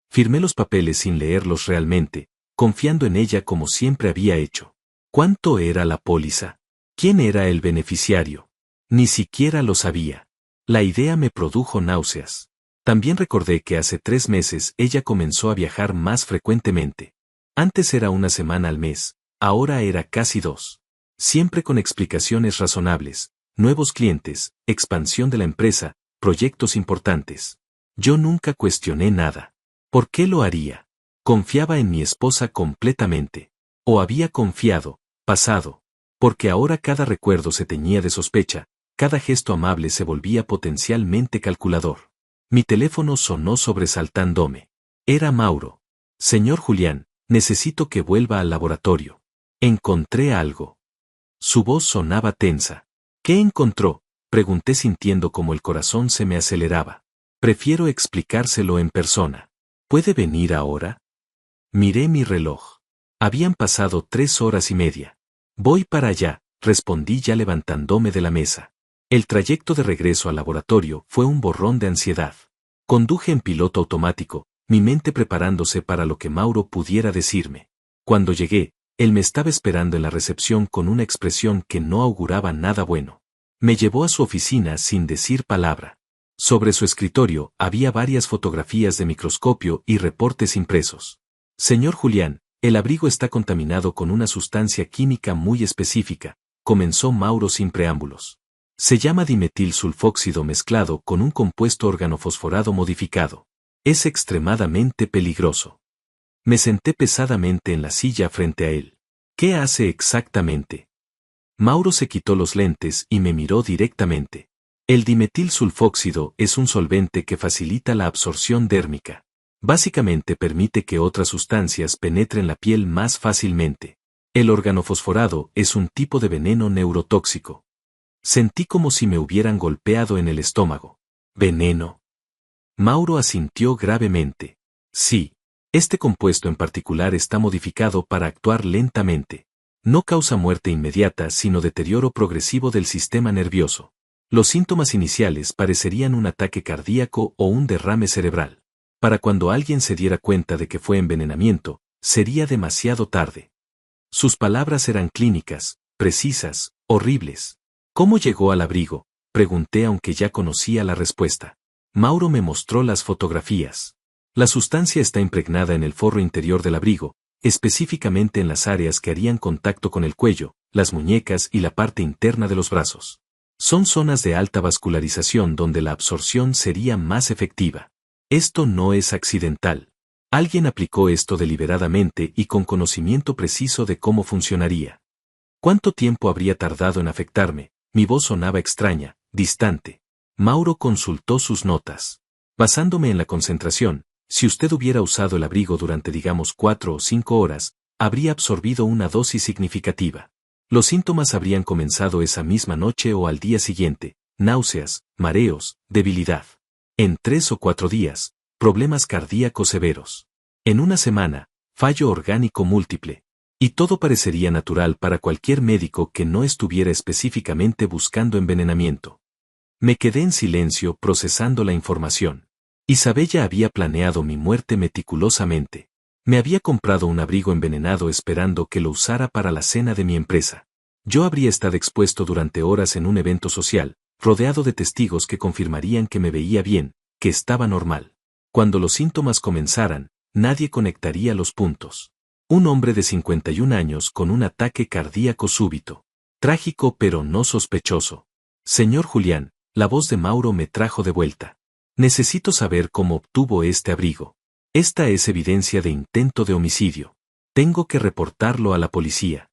Firmé los papeles sin leerlos realmente, confiando en ella como siempre había hecho. ¿Cuánto era la póliza? ¿Quién era el beneficiario? Ni siquiera lo sabía. La idea me produjo náuseas. También recordé que hace 3 meses ella comenzó a viajar más frecuentemente. Antes era una semana al mes, ahora era casi 2. Siempre con explicaciones razonables, nuevos clientes, expansión de la empresa, proyectos importantes. Yo nunca cuestioné nada. ¿Por qué lo haría? Confiaba en mi esposa completamente. O había confiado, pasado. Porque ahora cada recuerdo se teñía de sospecha, cada gesto amable se volvía potencialmente calculador. Mi teléfono sonó sobresaltándome. Era Mauro. Señor Julián, necesito que vuelva al laboratorio. Encontré algo. Su voz sonaba tensa. ¿Qué encontró?, pregunté sintiendo como el corazón se me aceleraba. Prefiero explicárselo en persona. ¿Puede venir ahora? Miré mi reloj. Habían pasado 3 horas y media. Voy para allá, respondí ya levantándome de la mesa. El trayecto de regreso al laboratorio fue un borrón de ansiedad. Conduje en piloto automático, mi mente preparándose para lo que Mauro pudiera decirme. Cuando llegué, él me estaba esperando en la recepción con una expresión que no auguraba nada bueno. Me llevó a su oficina sin decir palabra. Sobre su escritorio había varias fotografías de microscopio y reportes impresos. Señor Julián, el abrigo está contaminado con una sustancia química muy específica, comenzó Mauro sin preámbulos. Se llama dimetil sulfóxido mezclado con un compuesto organofosforado modificado. Es extremadamente peligroso. Me senté pesadamente en la silla frente a él. ¿Qué hace exactamente? Mauro se quitó los lentes y me miró directamente. El dimetil sulfóxido es un solvente que facilita la absorción dérmica. Básicamente permite que otras sustancias penetren la piel más fácilmente. El organofosforado es un tipo de veneno neurotóxico. Sentí como si me hubieran golpeado en el estómago. ¿Veneno? Mauro asintió gravemente. Sí. Este compuesto en particular está modificado para actuar lentamente. No causa muerte inmediata sino deterioro progresivo del sistema nervioso. Los síntomas iniciales parecerían un ataque cardíaco o un derrame cerebral. Para cuando alguien se diera cuenta de que fue envenenamiento, sería demasiado tarde. Sus palabras eran clínicas, precisas, horribles. ¿Cómo llegó al abrigo?, pregunté aunque ya conocía la respuesta. Mauro me mostró las fotografías. La sustancia está impregnada en el forro interior del abrigo, específicamente en las áreas que harían contacto con el cuello, las muñecas y la parte interna de los brazos. Son zonas de alta vascularización donde la absorción sería más efectiva. Esto no es accidental. Alguien aplicó esto deliberadamente y con conocimiento preciso de cómo funcionaría. ¿Cuánto tiempo habría tardado en afectarme? Mi voz sonaba extraña, distante. Mauro consultó sus notas. Basándome en la concentración, si usted hubiera usado el abrigo durante digamos 4 o 5 horas, habría absorbido una dosis significativa. Los síntomas habrían comenzado esa misma noche o al día siguiente: náuseas, mareos, debilidad. En 3 o 4 días, problemas cardíacos severos. En una semana, fallo orgánico múltiple. Y todo parecería natural para cualquier médico que no estuviera específicamente buscando envenenamiento. Me quedé en silencio procesando la información. Isabella había planeado mi muerte meticulosamente. Me había comprado un abrigo envenenado esperando que lo usara para la cena de mi empresa. Yo habría estado expuesto durante horas en un evento social, rodeado de testigos que confirmarían que me veía bien, que estaba normal. Cuando los síntomas comenzaran, nadie conectaría los puntos. Un hombre de 51 años con un ataque cardíaco súbito. Trágico pero no sospechoso. Señor Julián, la voz de Mauro me trajo de vuelta. Necesito saber cómo obtuvo este abrigo. Esta es evidencia de intento de homicidio. Tengo que reportarlo a la policía.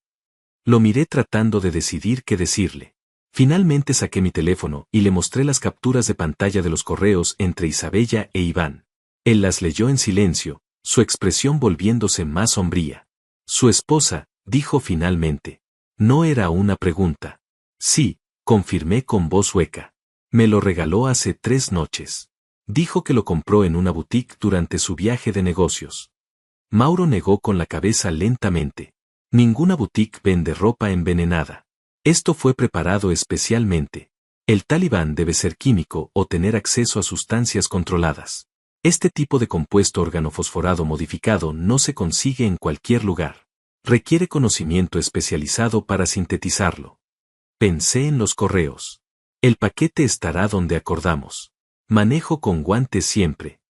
Lo miré tratando de decidir qué decirle. Finalmente saqué mi teléfono y le mostré las capturas de pantalla de los correos entre Isabella e Iván. Él las leyó en silencio, su expresión volviéndose más sombría. Su esposa, dijo finalmente. No era una pregunta. Sí, confirmé con voz hueca. Me lo regaló hace 3 noches. Dijo que lo compró en una boutique durante su viaje de negocios. Mauro negó con la cabeza lentamente. Ninguna boutique vende ropa envenenada. Esto fue preparado especialmente. El talibán debe ser químico o tener acceso a sustancias controladas. Este tipo de compuesto organofosforado modificado no se consigue en cualquier lugar. Requiere conocimiento especializado para sintetizarlo. Pensé en los correos. El paquete estará donde acordamos. Manejo con guantes siempre.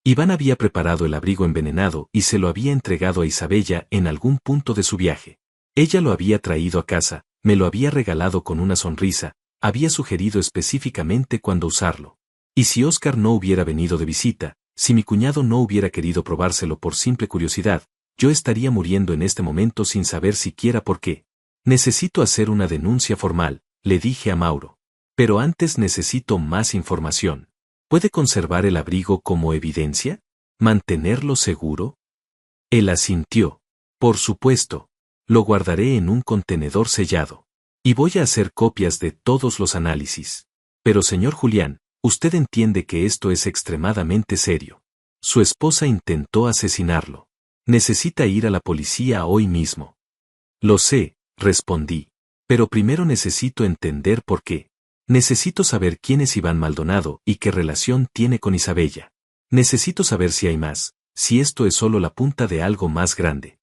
Iván había preparado el abrigo envenenado y se lo había entregado a Isabella en algún punto de su viaje. Ella lo había traído a casa, me lo había regalado con una sonrisa, había sugerido específicamente cuándo usarlo. Y si Oscar no hubiera venido de visita, si mi cuñado no hubiera querido probárselo por simple curiosidad, yo estaría muriendo en este momento sin saber siquiera por qué. Necesito hacer una denuncia formal, le dije a Mauro. Pero antes necesito más información. ¿Puede conservar el abrigo como evidencia? ¿Mantenerlo seguro? Él asintió. Por supuesto. Lo guardaré en un contenedor sellado. Y voy a hacer copias de todos los análisis. Pero señor Julián, usted entiende que esto es extremadamente serio. Su esposa intentó asesinarlo. Necesita ir a la policía hoy mismo. Lo sé, respondí. Pero primero necesito entender por qué. Necesito saber quién es Iván Maldonado y qué relación tiene con Isabella. Necesito saber si hay más, si esto es solo la punta de algo más grande.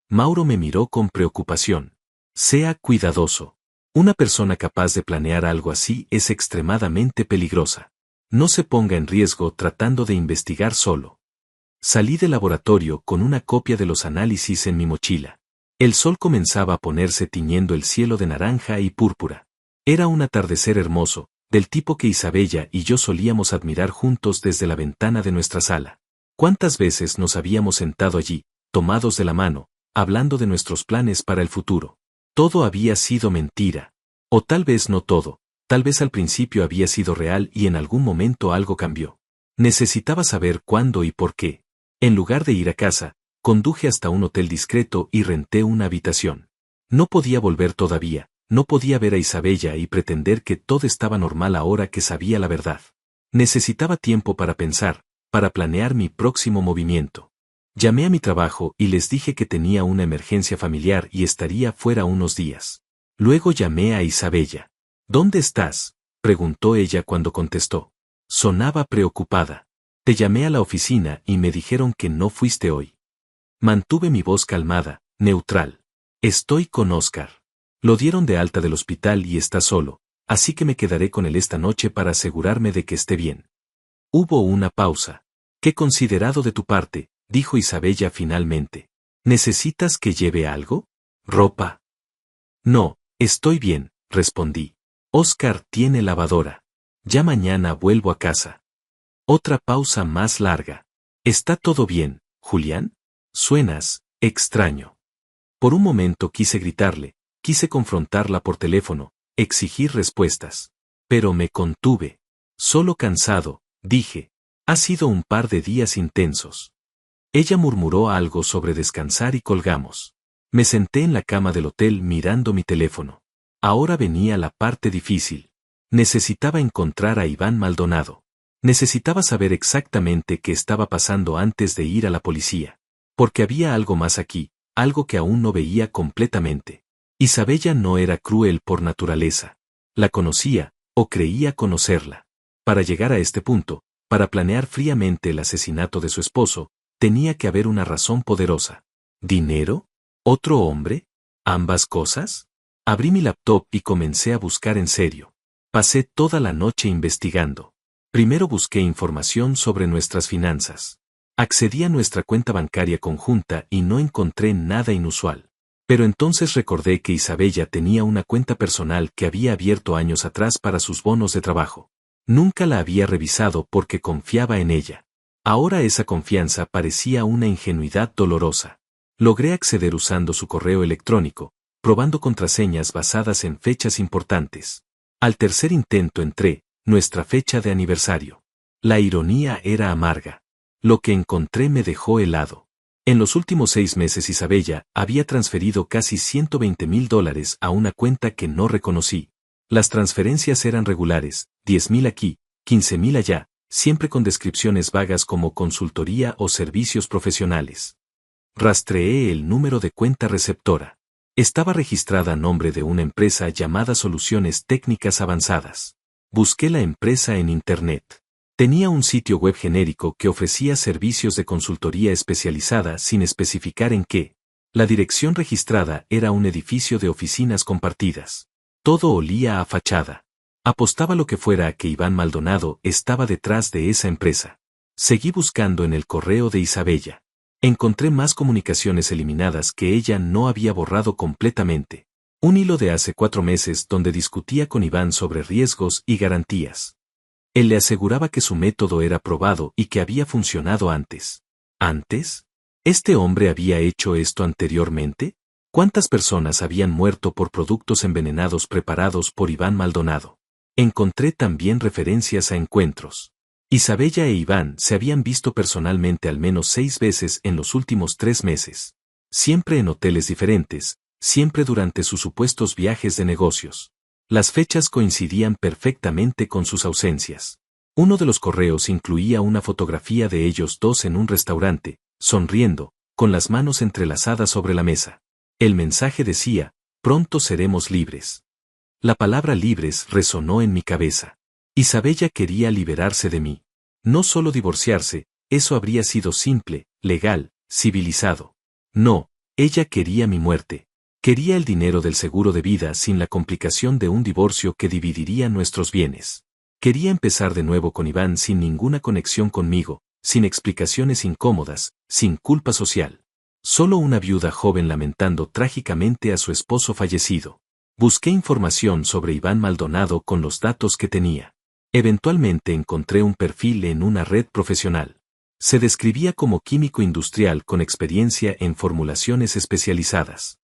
Mauro me miró con preocupación. Sea cuidadoso. Una persona capaz de planear algo así es extremadamente peligrosa. No se ponga en riesgo tratando de investigar solo. Salí del laboratorio con una copia de los análisis en mi mochila. El sol comenzaba a ponerse tiñendo el cielo de naranja y púrpura. Era un atardecer hermoso, del tipo que Isabella y yo solíamos admirar juntos desde la ventana de nuestra sala. ¿Cuántas veces nos habíamos sentado allí, tomados de la mano, hablando de nuestros planes para el futuro? Todo había sido mentira. O tal vez no todo, tal vez al principio había sido real y en algún momento algo cambió. Necesitaba saber cuándo y por qué. En lugar de ir a casa, conduje hasta un hotel discreto y renté una habitación. No podía volver todavía. No podía ver a Isabella y pretender que todo estaba normal ahora que sabía la verdad. Necesitaba tiempo para pensar, para planear mi próximo movimiento. Llamé a mi trabajo y les dije que tenía una emergencia familiar y estaría fuera unos días. Luego llamé a Isabella. ¿Dónde estás?, preguntó ella cuando contestó. Sonaba preocupada. Te llamé a la oficina y me dijeron que no fuiste hoy. Mantuve mi voz calmada, neutral. Estoy con Oscar. Lo dieron de alta del hospital y está solo, así que me quedaré con él esta noche para asegurarme de que esté bien. Hubo una pausa. Qué considerado de tu parte, dijo Isabella finalmente. ¿Necesitas que lleve algo? ¿Ropa? No, estoy bien, respondí. Oscar tiene lavadora. Ya mañana vuelvo a casa. Otra pausa más larga. ¿Está todo bien, Julián? Suenas extraño. Por un momento quise gritarle, quise confrontarla por teléfono, exigir respuestas. Pero me contuve. Solo cansado, dije. Ha sido un par de días intensos. Ella murmuró algo sobre descansar y colgamos. Me senté en la cama del hotel mirando mi teléfono. Ahora venía la parte difícil. Necesitaba encontrar a Iván Maldonado. Necesitaba saber exactamente qué estaba pasando antes de ir a la policía. Porque había algo más aquí, algo que aún no veía completamente. Isabella no era cruel por naturaleza. La conocía, o creía conocerla. Para llegar a este punto, para planear fríamente el asesinato de su esposo, tenía que haber una razón poderosa. ¿Dinero? ¿Otro hombre? ¿Ambas cosas? Abrí mi laptop y comencé a buscar en serio. Pasé toda la noche investigando. Primero busqué información sobre nuestras finanzas. Accedí a nuestra cuenta bancaria conjunta y no encontré nada inusual. Pero entonces recordé que Isabella tenía una cuenta personal que había abierto años atrás para sus bonos de trabajo. Nunca la había revisado porque confiaba en ella. Ahora esa confianza parecía una ingenuidad dolorosa. Logré acceder usando su correo electrónico, probando contraseñas basadas en fechas importantes. Al tercer intento entré, nuestra fecha de aniversario. La ironía era amarga. Lo que encontré me dejó helado. En los últimos 6 meses Isabella había transferido casi $120,000 a una cuenta que no reconocí. Las transferencias eran regulares, 10,000 aquí, 15,000 allá, siempre con descripciones vagas como consultoría o servicios profesionales. Rastreé el número de cuenta receptora. Estaba registrada a nombre de una empresa llamada Soluciones Técnicas Avanzadas. Busqué la empresa en Internet. Tenía un sitio web genérico que ofrecía servicios de consultoría especializada sin especificar en qué. La dirección registrada era un edificio de oficinas compartidas. Todo olía a fachada. Apostaba lo que fuera a que Iván Maldonado estaba detrás de esa empresa. Seguí buscando en el correo de Isabella. Encontré más comunicaciones eliminadas que ella no había borrado completamente. Un hilo de hace 4 meses donde discutía con Iván sobre riesgos y garantías. Él le aseguraba que su método era probado y que había funcionado antes. ¿Antes? ¿Este hombre había hecho esto anteriormente? ¿Cuántas personas habían muerto por productos envenenados preparados por Iván Maldonado? Encontré también referencias a encuentros. Isabella e Iván se habían visto personalmente al menos 6 veces en los últimos 3 meses. Siempre en hoteles diferentes, siempre durante sus supuestos viajes de negocios. Las fechas coincidían perfectamente con sus ausencias. Uno de los correos incluía una fotografía de ellos dos en un restaurante, sonriendo, con las manos entrelazadas sobre la mesa. El mensaje decía, pronto seremos libres. La palabra libres resonó en mi cabeza. Isabella quería liberarse de mí. No solo divorciarse, eso habría sido simple, legal, civilizado. No, ella quería mi muerte. Quería el dinero del seguro de vida sin la complicación de un divorcio que dividiría nuestros bienes. Quería empezar de nuevo con Iván sin ninguna conexión conmigo, sin explicaciones incómodas, sin culpa social. Solo una viuda joven lamentando trágicamente a su esposo fallecido. Busqué información sobre Iván Maldonado con los datos que tenía. Eventualmente encontré un perfil en una red profesional. Se describía como químico industrial con experiencia en formulaciones especializadas.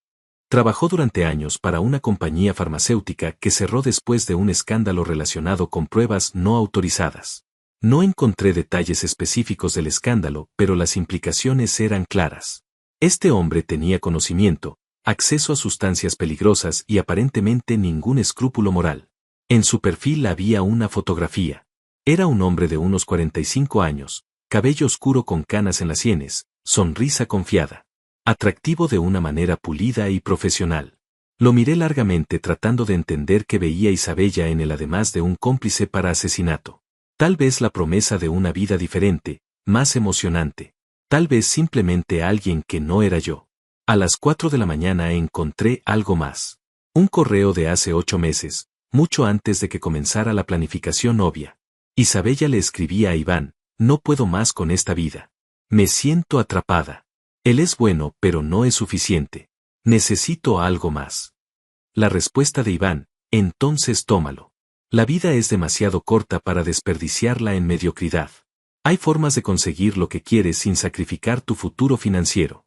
Trabajó durante años para una compañía farmacéutica que cerró después de un escándalo relacionado con pruebas no autorizadas. No encontré detalles específicos del escándalo, pero las implicaciones eran claras. Este hombre tenía conocimiento, acceso a sustancias peligrosas y aparentemente ningún escrúpulo moral. En su perfil había una fotografía. Era un hombre de unos 45 años, cabello oscuro con canas en las sienes, sonrisa confiada. Atractivo de una manera pulida y profesional. Lo miré largamente tratando de entender qué veía Isabella en él además de un cómplice para asesinato. Tal vez la promesa de una vida diferente, más emocionante. Tal vez simplemente alguien que no era yo. A las 4 de la mañana encontré algo más. Un correo de hace 8 meses, mucho antes de que comenzara la planificación obvia. Isabella le escribía a Iván, no puedo más con esta vida. Me siento atrapada. Él es bueno, pero no es suficiente. Necesito algo más. La respuesta de Iván, entonces tómalo. La vida es demasiado corta para desperdiciarla en mediocridad. Hay formas de conseguir lo que quieres sin sacrificar tu futuro financiero.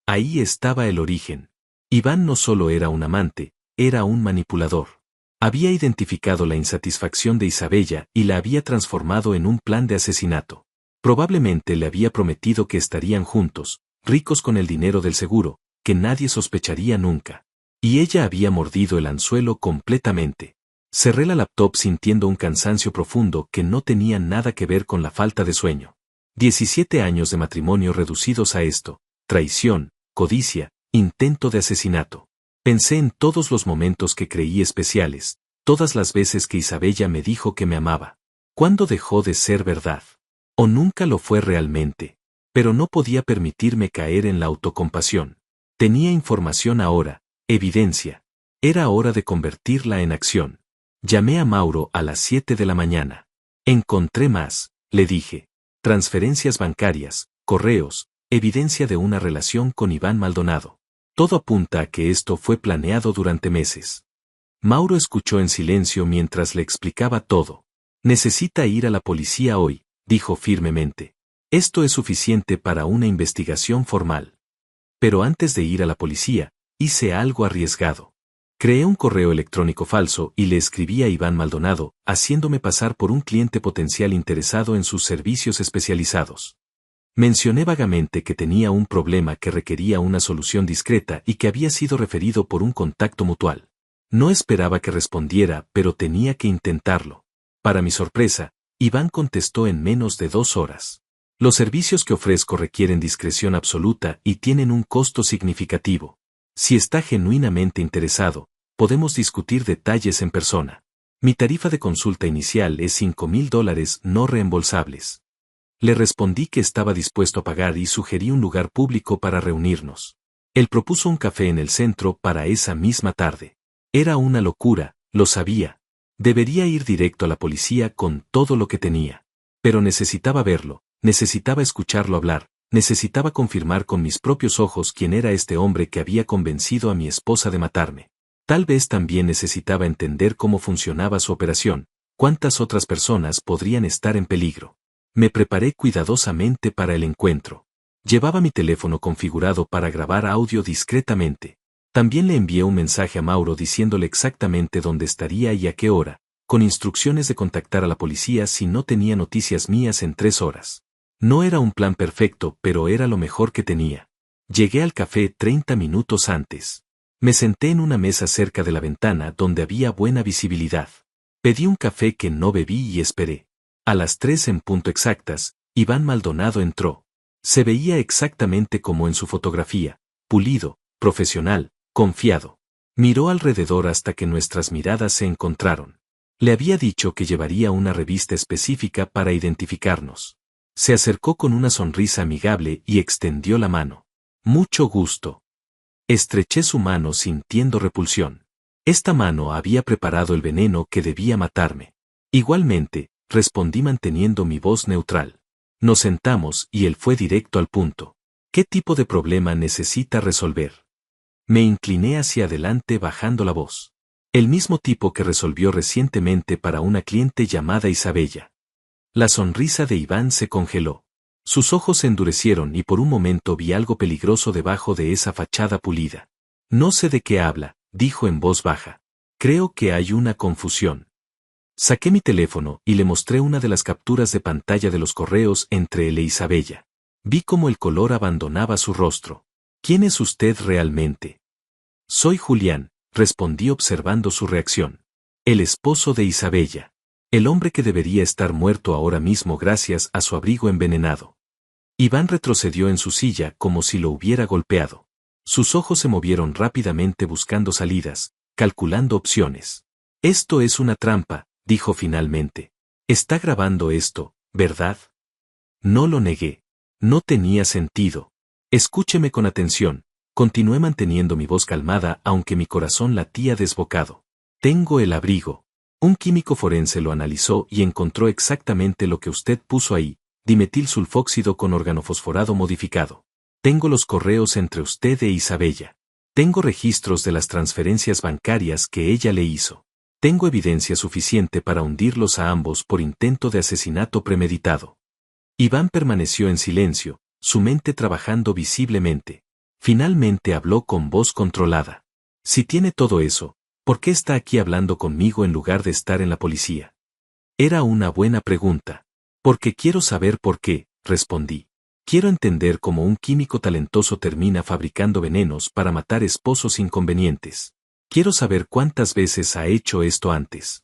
Ahí estaba el origen. Iván no solo era un amante, era un manipulador. Había identificado la insatisfacción de Isabella y la había transformado en un plan de asesinato. Probablemente le había prometido que estarían juntos, ricos con el dinero del seguro, que nadie sospecharía nunca. Y ella había mordido el anzuelo completamente. Cerré la laptop sintiendo un cansancio profundo que no tenía nada que ver con la falta de sueño. 17 años de matrimonio reducidos a esto, traición, codicia, intento de asesinato. Pensé en todos los momentos que creí especiales, todas las veces que Isabella me dijo que me amaba. ¿Cuándo dejó de ser verdad? ¿O nunca lo fue realmente? Pero no podía permitirme caer en la autocompasión. Tenía información ahora, evidencia. Era hora de convertirla en acción. Llamé a Mauro a las 7 de la mañana. Encontré más, le dije. Transferencias bancarias, correos, evidencia de una relación con Iván Maldonado. Todo apunta a que esto fue planeado durante meses. Mauro escuchó en silencio mientras le explicaba todo. Necesita ir a la policía hoy, dijo firmemente. Esto es suficiente para una investigación formal. Pero antes de ir a la policía, hice algo arriesgado. Creé un correo electrónico falso y le escribí a Iván Maldonado, haciéndome pasar por un cliente potencial interesado en sus servicios especializados. Mencioné vagamente que tenía un problema que requería una solución discreta y que había sido referido por un contacto mutual. No esperaba que respondiera, pero tenía que intentarlo. Para mi sorpresa, Iván contestó en menos de 2 horas. Los servicios que ofrezco requieren discreción absoluta y tienen un costo significativo. Si está genuinamente interesado, podemos discutir detalles en persona. Mi tarifa de consulta inicial es $5,000 no reembolsables. Le respondí que estaba dispuesto a pagar y sugerí un lugar público para reunirnos. Él propuso un café en el centro para esa misma tarde. Era una locura, lo sabía. Debería ir directo a la policía con todo lo que tenía. Pero necesitaba verlo, necesitaba escucharlo hablar, necesitaba confirmar con mis propios ojos quién era este hombre que había convencido a mi esposa de matarme. Tal vez también necesitaba entender cómo funcionaba su operación, cuántas otras personas podrían estar en peligro. Me preparé cuidadosamente para el encuentro. Llevaba mi teléfono configurado para grabar audio discretamente. También le envié un mensaje a Mauro diciéndole exactamente dónde estaría y a qué hora, con instrucciones de contactar a la policía si no tenía noticias mías en 3 horas. No era un plan perfecto, pero era lo mejor que tenía. Llegué al café 30 minutos antes. Me senté en una mesa cerca de la ventana donde había buena visibilidad. Pedí un café que no bebí y esperé. A las 3 en punto exactas, Iván Maldonado entró. Se veía exactamente como en su fotografía, pulido, profesional, confiado. Miró alrededor hasta que nuestras miradas se encontraron. Le había dicho que llevaría una revista específica para identificarnos. Se acercó con una sonrisa amigable y extendió la mano. Mucho gusto. Estreché su mano sintiendo repulsión. Esta mano había preparado el veneno que debía matarme. Igualmente, respondí manteniendo mi voz neutral. Nos sentamos y él fue directo al punto. ¿Qué tipo de problema necesita resolver? Me incliné hacia adelante bajando la voz. El mismo tipo que resolvió recientemente para una cliente llamada Isabella. La sonrisa de Iván se congeló. Sus ojos se endurecieron y por un momento vi algo peligroso debajo de esa fachada pulida. No sé de qué habla, dijo en voz baja. Creo que hay una confusión. Saqué mi teléfono y le mostré una de las capturas de pantalla de los correos entre él e Isabella. Vi cómo el color abandonaba su rostro. ¿Quién es usted realmente? Soy Julián, respondí observando su reacción. El esposo de Isabella. El hombre que debería estar muerto ahora mismo gracias a su abrigo envenenado. Iván retrocedió en su silla como si lo hubiera golpeado. Sus ojos se movieron rápidamente buscando salidas, calculando opciones. Esto es una trampa, dijo finalmente. Está grabando esto, ¿verdad? No lo negué. No tenía sentido. Escúcheme con atención. Continué manteniendo mi voz calmada aunque mi corazón latía desbocado. Tengo el abrigo. Un químico forense lo analizó y encontró exactamente lo que usted puso ahí, dimetilsulfóxido con organofosforado modificado. Tengo los correos entre usted e Isabella. Tengo registros de las transferencias bancarias que ella le hizo. Tengo evidencia suficiente para hundirlos a ambos por intento de asesinato premeditado. Iván permaneció en silencio, su mente trabajando visiblemente. Finalmente habló con voz controlada. Si tiene todo eso, ¿por qué está aquí hablando conmigo en lugar de estar en la policía? Era una buena pregunta. Porque quiero saber por qué, respondí. Quiero entender cómo un químico talentoso termina fabricando venenos para matar esposos inconvenientes. Quiero saber cuántas veces ha hecho esto antes.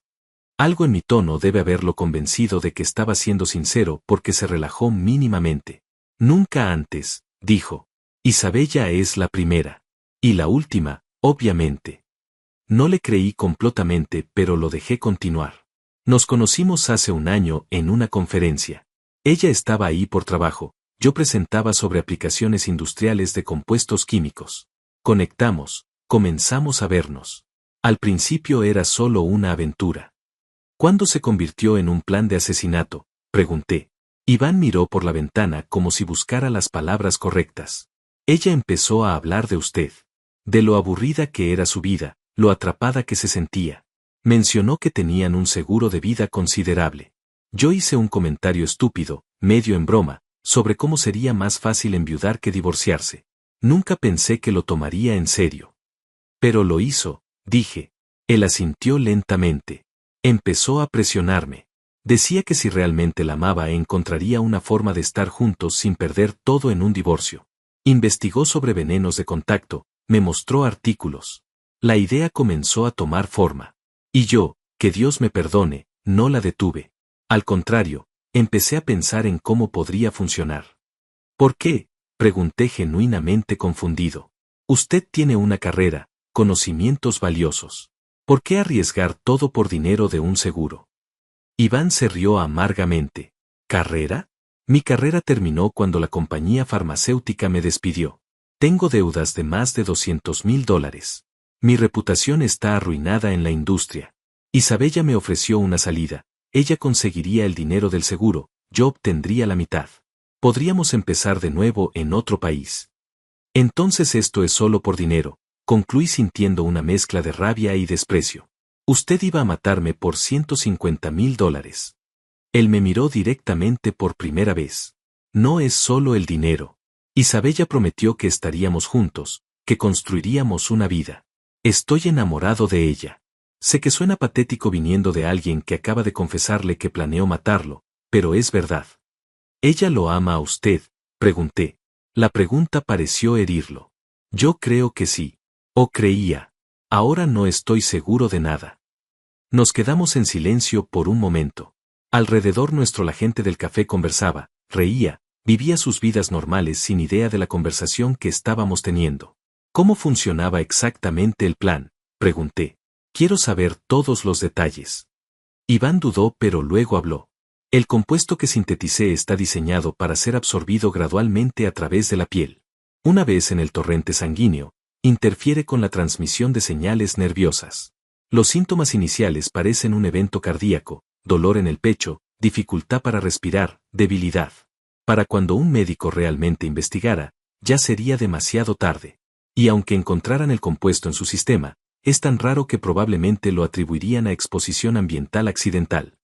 Algo en mi tono debe haberlo convencido de que estaba siendo sincero porque se relajó mínimamente. Nunca antes, dijo. Isabella es la primera. Y la última, obviamente. No le creí completamente, pero lo dejé continuar. Nos conocimos hace un año en una conferencia. Ella estaba ahí por trabajo. Yo presentaba sobre aplicaciones industriales de compuestos químicos. Conectamos, comenzamos a vernos. Al principio era solo una aventura. ¿Cuándo se convirtió en un plan de asesinato?, pregunté. Iván miró por la ventana como si buscara las palabras correctas. Ella empezó a hablar de usted. De lo aburrida que era su vida, lo atrapada que se sentía. Mencionó que tenían un seguro de vida considerable. Yo hice un comentario estúpido, medio en broma, sobre cómo sería más fácil enviudar que divorciarse. Nunca pensé que lo tomaría en serio. Pero lo hizo, dije. Él asintió lentamente. Empezó a presionarme. Decía que si realmente la amaba encontraría una forma de estar juntos sin perder todo en un divorcio. Investigó sobre venenos de contacto, me mostró artículos. La idea comenzó a tomar forma. Y yo, que Dios me perdone, no la detuve. Al contrario, empecé a pensar en cómo podría funcionar. ¿Por qué?, pregunté genuinamente confundido. Usted tiene una carrera, conocimientos valiosos. ¿Por qué arriesgar todo por dinero de un seguro? Iván se rió amargamente. ¿Carrera? Mi carrera terminó cuando la compañía farmacéutica me despidió. Tengo deudas de más de $200,000. Mi reputación está arruinada en la industria. Isabella me ofreció una salida. Ella conseguiría el dinero del seguro, yo obtendría la mitad. Podríamos empezar de nuevo en otro país. Entonces esto es solo por dinero, concluí sintiendo una mezcla de rabia y desprecio. Usted iba a matarme por $150,000. Él me miró directamente por primera vez. No es solo el dinero. Isabella prometió que estaríamos juntos, que construiríamos una vida. Estoy enamorado de ella. Sé que suena patético viniendo de alguien que acaba de confesarle que planeó matarlo, pero es verdad. ¿Ella lo ama a usted?, pregunté. La pregunta pareció herirlo. Yo creo que sí. O creía. Ahora no estoy seguro de nada. Nos quedamos en silencio por un momento. Alrededor nuestro la gente del café conversaba, reía, vivía sus vidas normales sin idea de la conversación que estábamos teniendo. ¿Cómo funcionaba exactamente el plan?, pregunté. Quiero saber todos los detalles. Iván dudó pero luego habló. El compuesto que sinteticé está diseñado para ser absorbido gradualmente a través de la piel. Una vez en el torrente sanguíneo, interfiere con la transmisión de señales nerviosas. Los síntomas iniciales parecen un evento cardíaco, dolor en el pecho, dificultad para respirar, debilidad. Para cuando un médico realmente investigara, ya sería demasiado tarde. Y aunque encontraran el compuesto en su sistema, es tan raro que probablemente lo atribuirían a exposición ambiental accidental.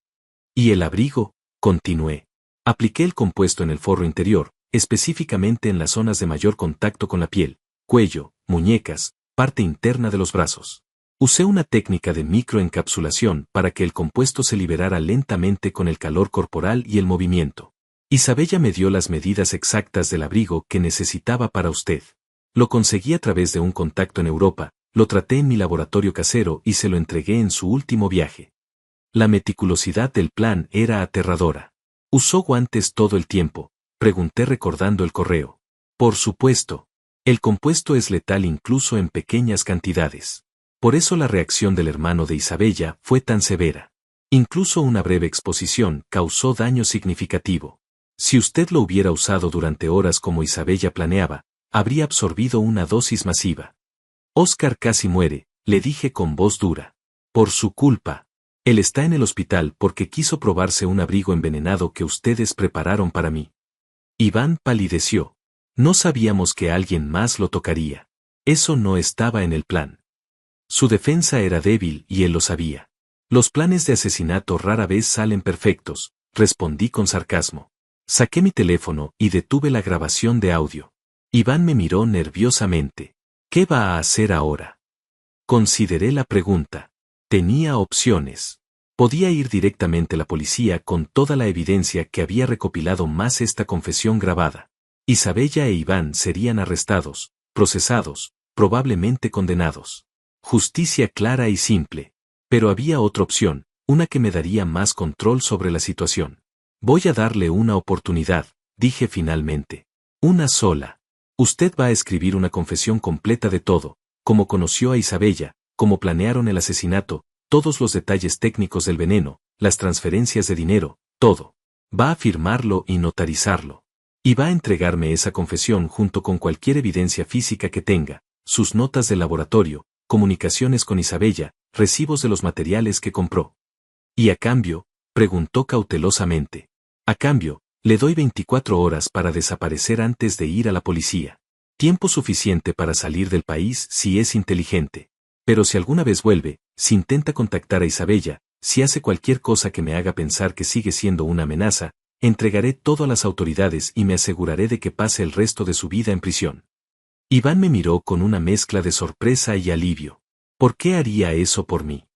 ¿Y el abrigo?, continué. Apliqué el compuesto en el forro interior, específicamente en las zonas de mayor contacto con la piel, cuello, muñecas, parte interna de los brazos. Usé una técnica de microencapsulación para que el compuesto se liberara lentamente con el calor corporal y el movimiento. Isabella me dio las medidas exactas del abrigo que necesitaba para usted. Lo conseguí a través de un contacto en Europa, lo traté en mi laboratorio casero y se lo entregué en su último viaje. La meticulosidad del plan era aterradora. ¿Usó guantes todo el tiempo?, pregunté recordando el correo. Por supuesto. El compuesto es letal incluso en pequeñas cantidades. Por eso la reacción del hermano de Isabella fue tan severa. Incluso una breve exposición causó daño significativo. Si usted lo hubiera usado durante horas como Isabella planeaba, habría absorbido una dosis masiva. Oscar casi muere, le dije con voz dura. Por su culpa. Él está en el hospital porque quiso probarse un abrigo envenenado que ustedes prepararon para mí. Iván palideció. No sabíamos que alguien más lo tocaría. Eso no estaba en el plan. Su defensa era débil y él lo sabía. Los planes de asesinato rara vez salen perfectos, respondí con sarcasmo. Saqué mi teléfono y detuve la grabación de audio. Iván me miró nerviosamente. ¿Qué va a hacer ahora? Consideré la pregunta. Tenía opciones. Podía ir directamente a la policía con toda la evidencia que había recopilado más esta confesión grabada. Isabella e Iván serían arrestados, procesados, probablemente condenados. Justicia clara y simple. Pero había otra opción, una que me daría más control sobre la situación. Voy a darle una oportunidad, dije finalmente. Una sola. Usted va a escribir una confesión completa de todo, cómo conoció a Isabella, cómo planearon el asesinato, todos los detalles técnicos del veneno, las transferencias de dinero, todo. Va a firmarlo y notarizarlo. Y va a entregarme esa confesión junto con cualquier evidencia física que tenga, sus notas del laboratorio, comunicaciones con Isabella, recibos de los materiales que compró. ¿Y a cambio? Preguntó cautelosamente. A cambio, le doy 24 horas para desaparecer antes de ir a la policía. Tiempo suficiente para salir del país si es inteligente. Pero si alguna vez vuelve, si intenta contactar a Isabella, si hace cualquier cosa que me haga pensar que sigue siendo una amenaza, entregaré todo a las autoridades y me aseguraré de que pase el resto de su vida en prisión. Iván me miró con una mezcla de sorpresa y alivio. ¿Por qué haría eso por mí?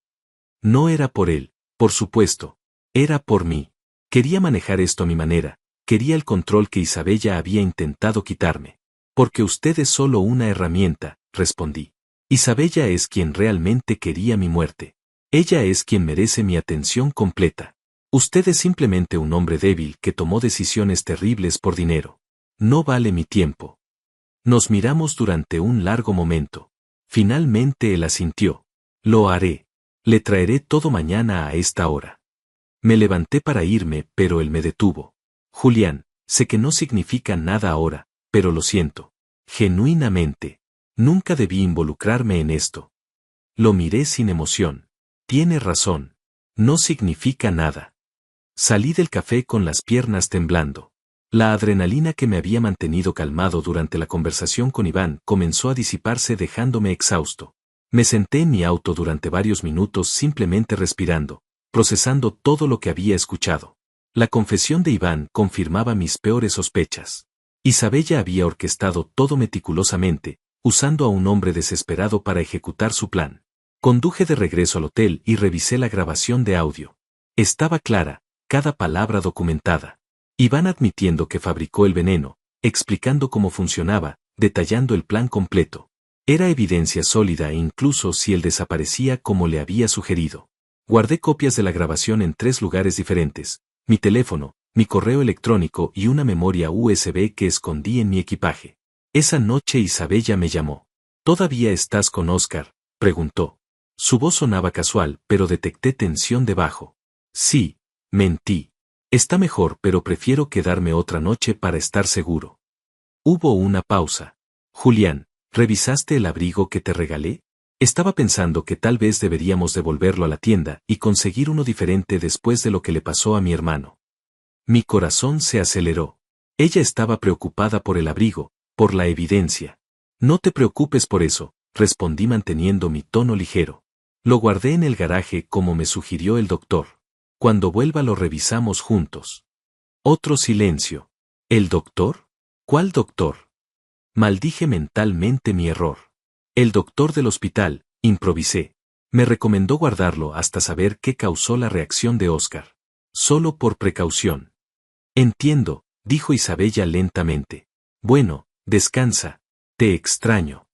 No era por él, por supuesto. Era por mí. Quería manejar esto a mi manera, quería el control que Isabella había intentado quitarme. Porque usted es solo una herramienta, respondí. Isabella es quien realmente quería mi muerte. Ella es quien merece mi atención completa. Usted es simplemente un hombre débil que tomó decisiones terribles por dinero. No vale mi tiempo. Nos miramos durante un largo momento. Finalmente él asintió. Lo haré. Le traeré todo mañana a esta hora. Me levanté para irme, pero él me detuvo. Julián, sé que no significa nada ahora, pero lo siento. Genuinamente. Nunca debí involucrarme en esto. Lo miré sin emoción. Tiene razón. No significa nada. Salí del café con las piernas temblando. La adrenalina que me había mantenido calmado durante la conversación con Iván comenzó a disiparse dejándome exhausto. Me senté en mi auto durante varios minutos simplemente respirando, procesando todo lo que había escuchado. La confesión de Iván confirmaba mis peores sospechas. Isabella había orquestado todo meticulosamente, usando a un hombre desesperado para ejecutar su plan. Conduje de regreso al hotel y revisé la grabación de audio. Estaba clara, cada palabra documentada. Iván admitiendo que fabricó el veneno, explicando cómo funcionaba, detallando el plan completo. Era evidencia sólida e incluso si él desaparecía como le había sugerido. Guardé copias de la grabación en 3 lugares diferentes, mi teléfono, mi correo electrónico y una memoria USB que escondí en mi equipaje. Esa noche Isabella me llamó. ¿Todavía estás con Oscar?, preguntó. Su voz sonaba casual, pero detecté tensión debajo. Sí, mentí. Está mejor, pero prefiero quedarme otra noche para estar seguro. Hubo una pausa. Julián, ¿revisaste el abrigo que te regalé? Estaba pensando que tal vez deberíamos devolverlo a la tienda y conseguir uno diferente después de lo que le pasó a mi hermano. Mi corazón se aceleró. Ella estaba preocupada por el abrigo, por la evidencia. No te preocupes por eso, respondí manteniendo mi tono ligero. Lo guardé en el garaje como me sugirió el doctor. Cuando vuelva lo revisamos juntos. Otro silencio. ¿El doctor? ¿Cuál doctor? Maldije mentalmente mi error. El doctor del hospital, improvisé. Me recomendó guardarlo hasta saber qué causó la reacción de Oscar. Solo por precaución. Entiendo, dijo Isabella lentamente. Bueno, descansa. Te extraño.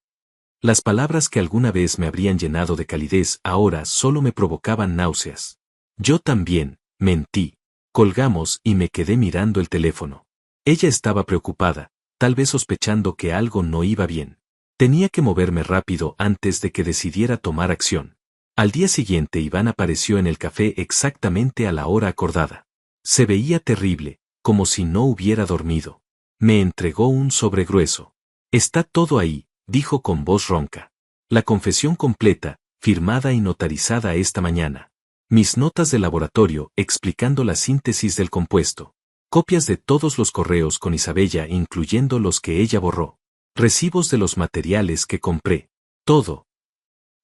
Las palabras que alguna vez me habrían llenado de calidez ahora solo me provocaban náuseas. Yo también, mentí. Colgamos y me quedé mirando el teléfono. Ella estaba preocupada, tal vez sospechando que algo no iba bien. Tenía que moverme rápido antes de que decidiera tomar acción. Al día siguiente Iván apareció en el café exactamente a la hora acordada. Se veía terrible, como si no hubiera dormido. Me entregó un sobre grueso. Está todo ahí, dijo con voz ronca. La confesión completa, firmada y notarizada esta mañana. Mis notas de laboratorio explicando la síntesis del compuesto. Copias de todos los correos con Isabella incluyendo los que ella borró. Recibos de los materiales que compré. Todo.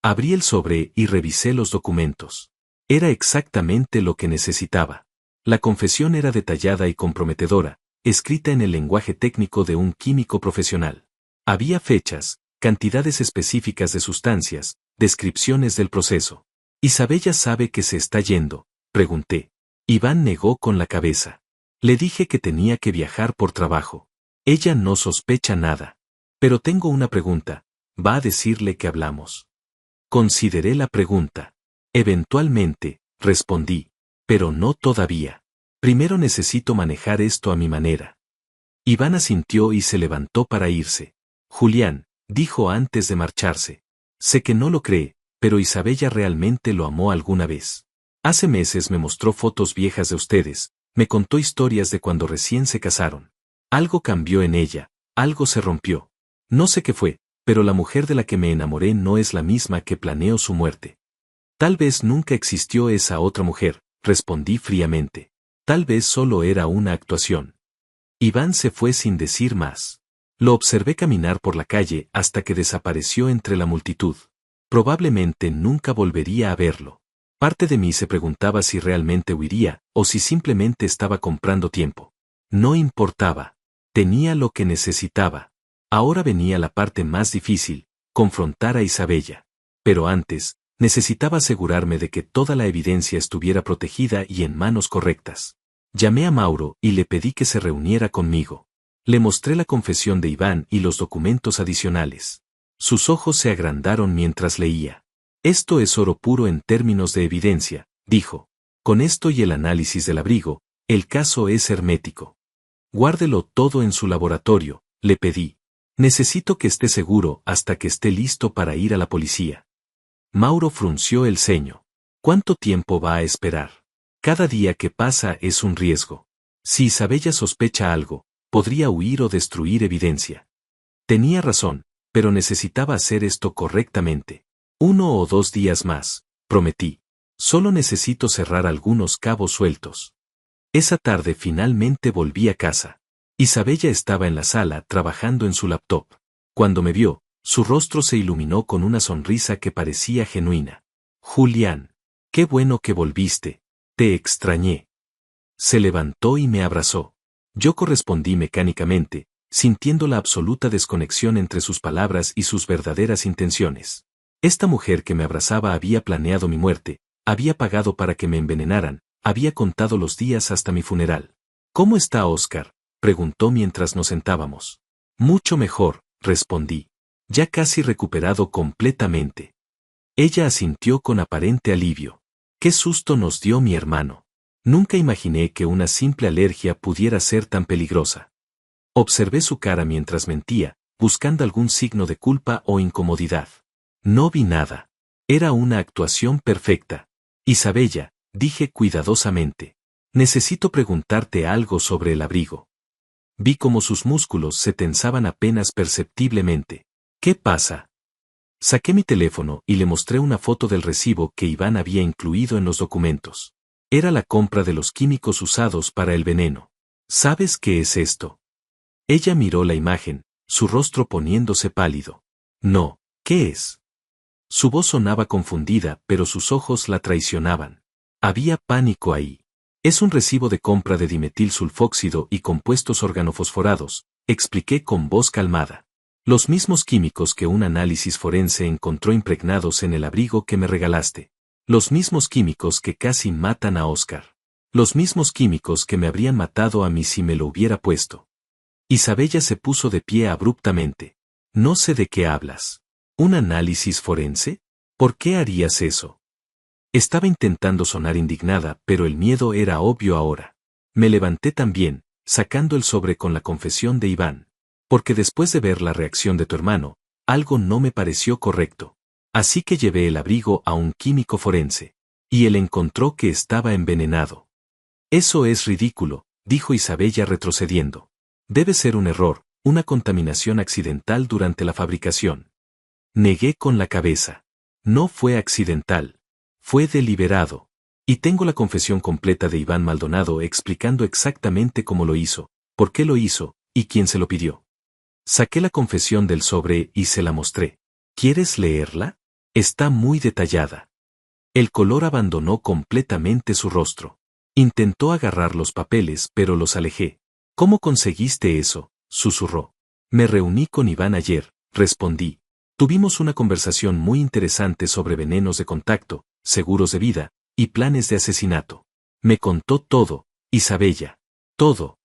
Abrí el sobre y revisé los documentos. Era exactamente lo que necesitaba. La confesión era detallada y comprometedora, escrita en el lenguaje técnico de un químico profesional. Había fechas, cantidades específicas de sustancias, descripciones del proceso. ¿Isabella sabe que se está yendo?, pregunté. Iván negó con la cabeza. Le dije que tenía que viajar por trabajo. Ella no sospecha nada. Pero tengo una pregunta. ¿Va a decirle que hablamos? Consideré la pregunta. Eventualmente, respondí. Pero no todavía. Primero necesito manejar esto a mi manera. Iván asintió y se levantó para irse. Julián, dijo antes de marcharse. Sé que no lo cree, pero Isabella realmente lo amó alguna vez. Hace meses me mostró fotos viejas de ustedes, me contó historias de cuando recién se casaron. Algo cambió en ella, algo se rompió. No sé qué fue, pero la mujer de la que me enamoré no es la misma que planeó su muerte. Tal vez nunca existió esa otra mujer, respondí fríamente. Tal vez solo era una actuación. Iván se fue sin decir más. Lo observé caminar por la calle hasta que desapareció entre la multitud. Probablemente nunca volvería a verlo. Parte de mí se preguntaba si realmente huiría, o si simplemente estaba comprando tiempo. No importaba. Tenía lo que necesitaba. Ahora venía la parte más difícil, confrontar a Isabella. Pero antes, necesitaba asegurarme de que toda la evidencia estuviera protegida y en manos correctas. Llamé a Mauro y le pedí que se reuniera conmigo. Le mostré la confesión de Iván y los documentos adicionales. Sus ojos se agrandaron mientras leía. Esto es oro puro en términos de evidencia, dijo. Con esto y el análisis del abrigo, el caso es hermético. Guárdelo todo en su laboratorio, le pedí. Necesito que esté seguro hasta que esté listo para ir a la policía. Mauro frunció el ceño. ¿Cuánto tiempo va a esperar? Cada día que pasa es un riesgo. Si Isabella sospecha algo, podría huir o destruir evidencia. Tenía razón, pero necesitaba hacer esto correctamente. 1 o 2 días más, prometí. Solo necesito cerrar algunos cabos sueltos. Esa tarde finalmente volví a casa. Isabella estaba en la sala trabajando en su laptop. Cuando me vio, su rostro se iluminó con una sonrisa que parecía genuina. Julián, qué bueno que volviste. Te extrañé. Se levantó y me abrazó. Yo correspondí mecánicamente, sintiendo la absoluta desconexión entre sus palabras y sus verdaderas intenciones. Esta mujer que me abrazaba había planeado mi muerte, había pagado para que me envenenaran, había contado los días hasta mi funeral. ¿Cómo está Oscar?, preguntó mientras nos sentábamos. Mucho mejor, respondí. Ya casi recuperado completamente. Ella asintió con aparente alivio. Qué susto nos dio mi hermano. Nunca imaginé que una simple alergia pudiera ser tan peligrosa. Observé su cara mientras mentía, buscando algún signo de culpa o incomodidad. No vi nada. Era una actuación perfecta. Isabella, dije cuidadosamente. Necesito preguntarte algo sobre el abrigo. Vi cómo sus músculos se tensaban apenas perceptiblemente. ¿Qué pasa? Saqué mi teléfono y le mostré una foto del recibo que Iván había incluido en los documentos. Era la compra de los químicos usados para el veneno. ¿Sabes qué es esto? Ella miró la imagen, su rostro poniéndose pálido. No, ¿qué es? Su voz sonaba confundida, pero sus ojos la traicionaban. Había pánico ahí. Es un recibo de compra de dimetilsulfóxido y compuestos organofosforados, expliqué con voz calmada. Los mismos químicos que un análisis forense encontró impregnados en el abrigo que me regalaste. Los mismos químicos que casi matan a Oscar. Los mismos químicos que me habrían matado a mí si me lo hubiera puesto. Isabella se puso de pie abruptamente. No sé de qué hablas. ¿Un análisis forense? ¿Por qué harías eso? Estaba intentando sonar indignada, pero el miedo era obvio ahora. Me levanté también, sacando el sobre con la confesión de Iván. Porque después de ver la reacción de tu hermano, algo no me pareció correcto. Así que llevé el abrigo a un químico forense. Y él encontró que estaba envenenado. Eso es ridículo, dijo Isabella retrocediendo. Debe ser un error, una contaminación accidental durante la fabricación. Negué con la cabeza. No fue accidental. Fue deliberado. Y tengo la confesión completa de Iván Maldonado explicando exactamente cómo lo hizo, por qué lo hizo, y quién se lo pidió. Saqué la confesión del sobre y se la mostré. ¿Quieres leerla? Está muy detallada. El color abandonó completamente su rostro. Intentó agarrar los papeles, pero los alejé. ¿Cómo conseguiste eso?, susurró. Me reuní con Iván ayer, respondí. Tuvimos una conversación muy interesante sobre venenos de contacto, seguros de vida, y planes de asesinato. Me contó todo, Isabella. Todo.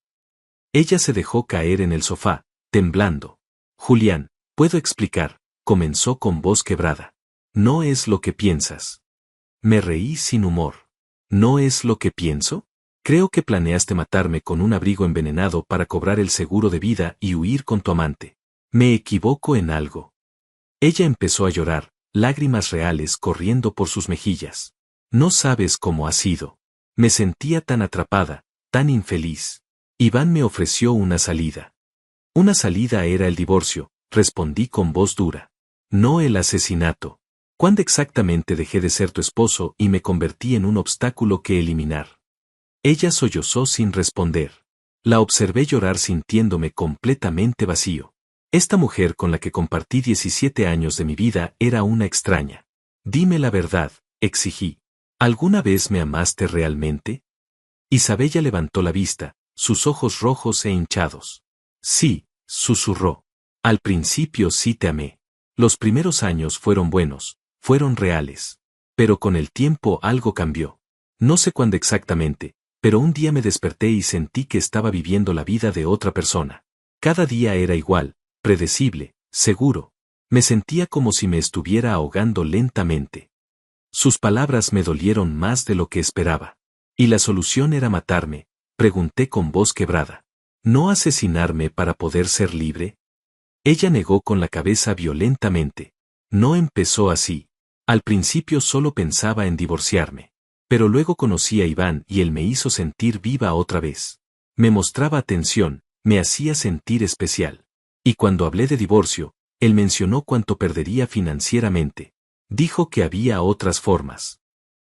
Ella se dejó caer en el sofá, temblando. Julián, puedo explicar, comenzó con voz quebrada. No es lo que piensas. Me reí sin humor. ¿No es lo que pienso? Creo que planeaste matarme con un abrigo envenenado para cobrar el seguro de vida y huir con tu amante. ¿Me equivoco en algo? Ella empezó a llorar, lágrimas reales corriendo por sus mejillas. No sabes cómo ha sido. Me sentía tan atrapada, tan infeliz. Iván me ofreció una salida. Una salida era el divorcio, respondí con voz dura. No el asesinato. ¿Cuándo exactamente dejé de ser tu esposo y me convertí en un obstáculo que eliminar? Ella sollozó sin responder. La observé llorar sintiéndome completamente vacío. Esta mujer con la que compartí 17 años de mi vida era una extraña. Dime la verdad, exigí. ¿Alguna vez me amaste realmente? Isabella levantó la vista, sus ojos rojos e hinchados. Sí, susurró. Al principio sí te amé. Los primeros años fueron buenos, fueron reales. Pero con el tiempo algo cambió. No sé cuándo exactamente, pero un día me desperté y sentí que estaba viviendo la vida de otra persona. Cada día era igual, predecible, seguro. Me sentía como si me estuviera ahogando lentamente. Sus palabras me dolieron más de lo que esperaba. ¿Y la solución era matarme?, pregunté con voz quebrada. ¿No asesinarme para poder ser libre? Ella negó con la cabeza violentamente. No empezó así. Al principio solo pensaba en divorciarme. Pero luego conocí a Iván y él me hizo sentir viva otra vez. Me mostraba atención, me hacía sentir especial. Y cuando hablé de divorcio, él mencionó cuánto perdería financieramente. Dijo que había otras formas.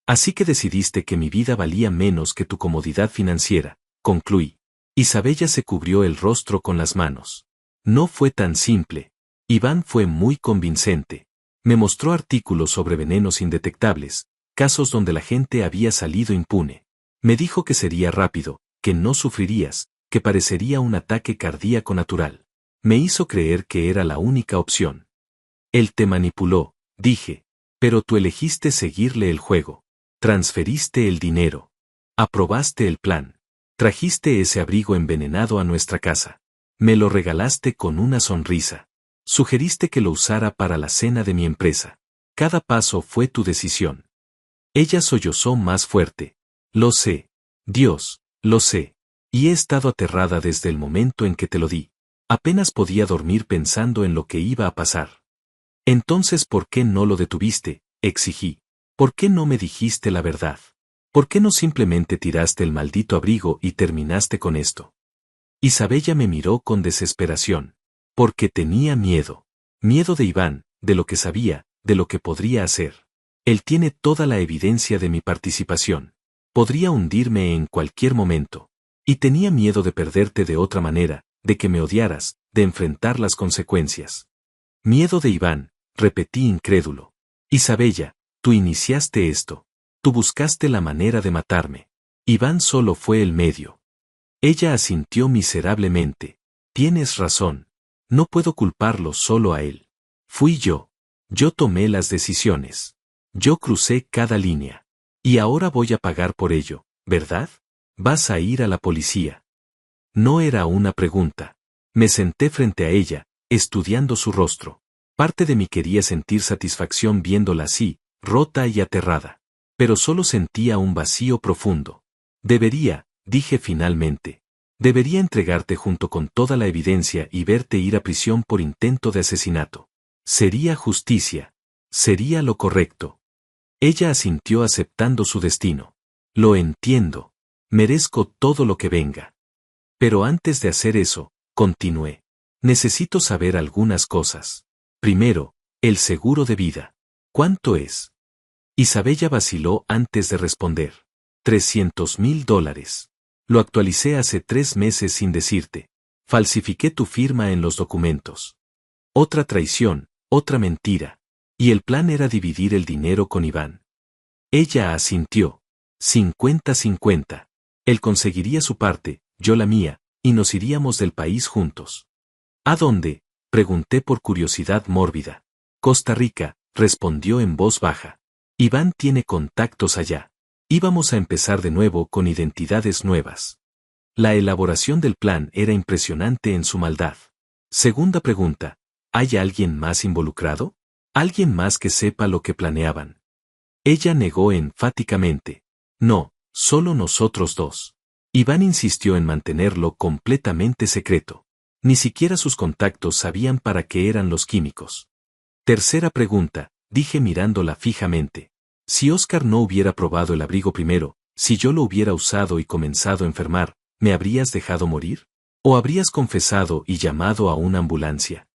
Así que decidiste que mi vida valía menos que tu comodidad financiera, concluí. Isabella se cubrió el rostro con las manos. No fue tan simple. Iván fue muy convincente. Me mostró artículos sobre venenos indetectables, casos donde la gente había salido impune. Me dijo que sería rápido, que no sufrirías, que parecería un ataque cardíaco natural. Me hizo creer que era la única opción. Él te manipuló, dije, pero tú elegiste seguirle el juego. Transferiste el dinero. Aprobaste el plan. Trajiste ese abrigo envenenado a nuestra casa. Me lo regalaste con una sonrisa. Sugeriste que lo usara para la cena de mi empresa. Cada paso fue tu decisión. Ella sollozó más fuerte. Lo sé. Dios, lo sé. Y he estado aterrada desde el momento en que te lo di. Apenas podía dormir pensando en lo que iba a pasar. Entonces, ¿por qué no lo detuviste?, exigí. ¿Por qué no me dijiste la verdad? ¿Por qué no simplemente tiraste el maldito abrigo y terminaste con esto? Isabella me miró con desesperación. Porque tenía miedo. Miedo de Iván, de lo que sabía, de lo que podría hacer. Él tiene toda la evidencia de mi participación. Podría hundirme en cualquier momento. Y tenía miedo de perderte de otra manera, de que me odiaras, de enfrentar las consecuencias. Miedo de Iván, repetí incrédulo. Isabella, tú iniciaste esto. Tú buscaste la manera de matarme. Iván solo fue el medio. Ella asintió miserablemente. Tienes razón. No puedo culparlo solo a él. Fui yo. Yo tomé las decisiones. Yo crucé cada línea. Y ahora voy a pagar por ello, ¿verdad? Vas a ir a la policía. No era una pregunta. Me senté frente a ella, estudiando su rostro. Parte de mí quería sentir satisfacción viéndola así, rota y aterrada. pero solo sentía un vacío profundo. Dije finalmente. Debería entregarte junto con toda la evidencia y verte ir a prisión por intento de asesinato. Sería justicia. Sería lo correcto. Ella asintió aceptando su destino. Lo entiendo. Merezco todo lo que venga. Pero antes de hacer eso, continué. Necesito saber algunas cosas. Primero, el seguro de vida. ¿Cuánto es? Isabella vaciló antes de responder. $300,000. Lo actualicé hace 3 meses sin decirte. Falsifiqué tu firma en los documentos. Otra traición, otra mentira. Y el plan era dividir el dinero con Iván. Ella asintió. 50-50. Él conseguiría su parte, yo la mía, y nos iríamos del país juntos. ¿A dónde? Pregunté por curiosidad mórbida. Costa Rica, respondió en voz baja. Iván tiene contactos allá. Íbamos a empezar de nuevo con identidades nuevas. La elaboración del plan era impresionante en su maldad. Segunda pregunta, ¿hay alguien más involucrado? ¿Alguien más que sepa lo que planeaban? Ella negó enfáticamente. No, solo nosotros dos. Iván insistió en mantenerlo completamente secreto. Ni siquiera sus contactos sabían para qué eran los químicos. Tercera pregunta, dije mirándola fijamente. Si Oscar no hubiera probado el abrigo primero, si yo lo hubiera usado y comenzado a enfermar, ¿me habrías dejado morir? ¿O habrías confesado y llamado a una ambulancia?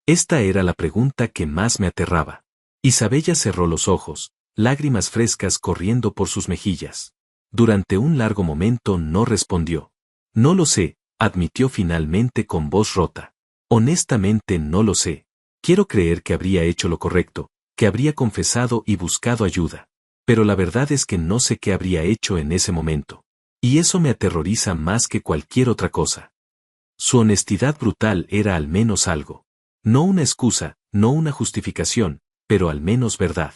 Esta era la pregunta que más me aterraba. Isabella cerró los ojos, lágrimas frescas corriendo por sus mejillas. Durante un largo momento no respondió. No lo sé, admitió finalmente con voz rota. Honestamente no lo sé. Quiero creer que habría hecho lo correcto, que habría confesado y buscado ayuda. Pero la verdad es que no sé qué habría hecho en ese momento. Y eso me aterroriza más que cualquier otra cosa. Su honestidad brutal era al menos algo. No una excusa, no una justificación, pero al menos verdad.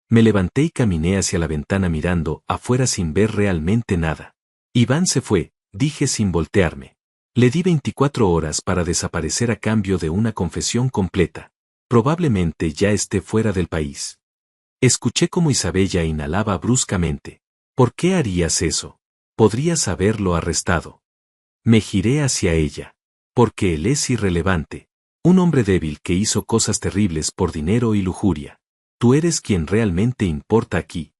Me levanté y caminé hacia la ventana mirando afuera sin ver realmente nada. Iván se fue, dije sin voltearme. Le di 24 horas para desaparecer a cambio de una confesión completa. Probablemente ya esté fuera del país. Escuché como Isabella inhalaba bruscamente. ¿Por qué harías eso? Podrías haberlo arrestado. Me giré hacia ella. Porque él es irrelevante. Un hombre débil que hizo cosas terribles por dinero y lujuria. Tú eres quien realmente importa aquí.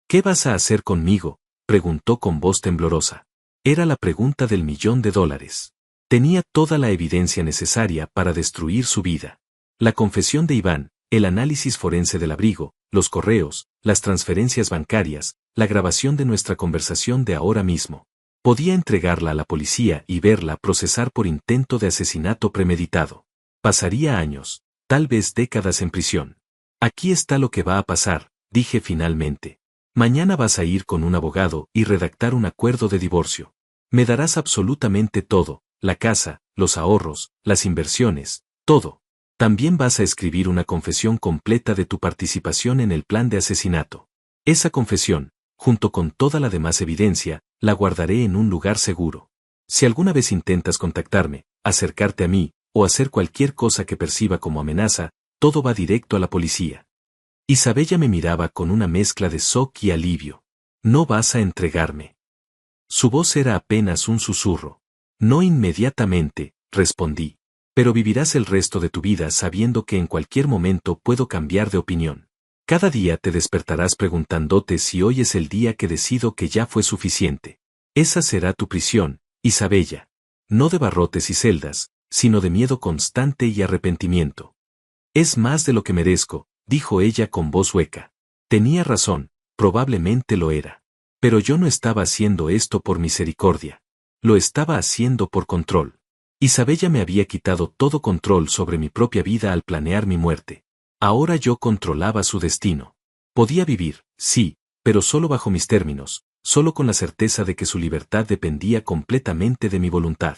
¿Qué vas a hacer conmigo? Preguntó con voz temblorosa. Era la pregunta del $1.000.000. Tenía toda la evidencia necesaria para destruir su vida. La confesión de Iván, el análisis forense del abrigo, los correos, las transferencias bancarias, la grabación de nuestra conversación de ahora mismo. Podía entregarla a la policía y verla procesar por intento de asesinato premeditado. Pasaría años, tal vez décadas en prisión. Aquí está lo que va a pasar, dije finalmente. Mañana vas a ir con un abogado y redactar un acuerdo de divorcio. Me darás absolutamente todo, la casa, los ahorros, las inversiones, todo. También vas a escribir una confesión completa de tu participación en el plan de asesinato. Esa confesión, junto con toda la demás evidencia, la guardaré en un lugar seguro. Si alguna vez intentas contactarme, acercarte a mí, o hacer cualquier cosa que perciba como amenaza, todo va directo a la policía. Isabella me miraba con una mezcla de shock y alivio. No vas a entregarme. Su voz era apenas un susurro. No inmediatamente, respondí. Pero vivirás el resto de tu vida sabiendo que en cualquier momento puedo cambiar de opinión. Cada día te despertarás preguntándote si hoy es el día que decido que ya fue suficiente. Esa será tu prisión, Isabella. No de barrotes y celdas, sino de miedo constante y arrepentimiento. Es más de lo que merezco, dijo ella con voz hueca. Tenía razón, probablemente lo era. Pero yo no estaba haciendo esto por misericordia. Lo estaba haciendo por control. Isabella me había quitado todo control sobre mi propia vida al planear mi muerte. Ahora yo controlaba su destino. Podía vivir, sí, pero solo bajo mis términos, solo con la certeza de que su libertad dependía completamente de mi voluntad.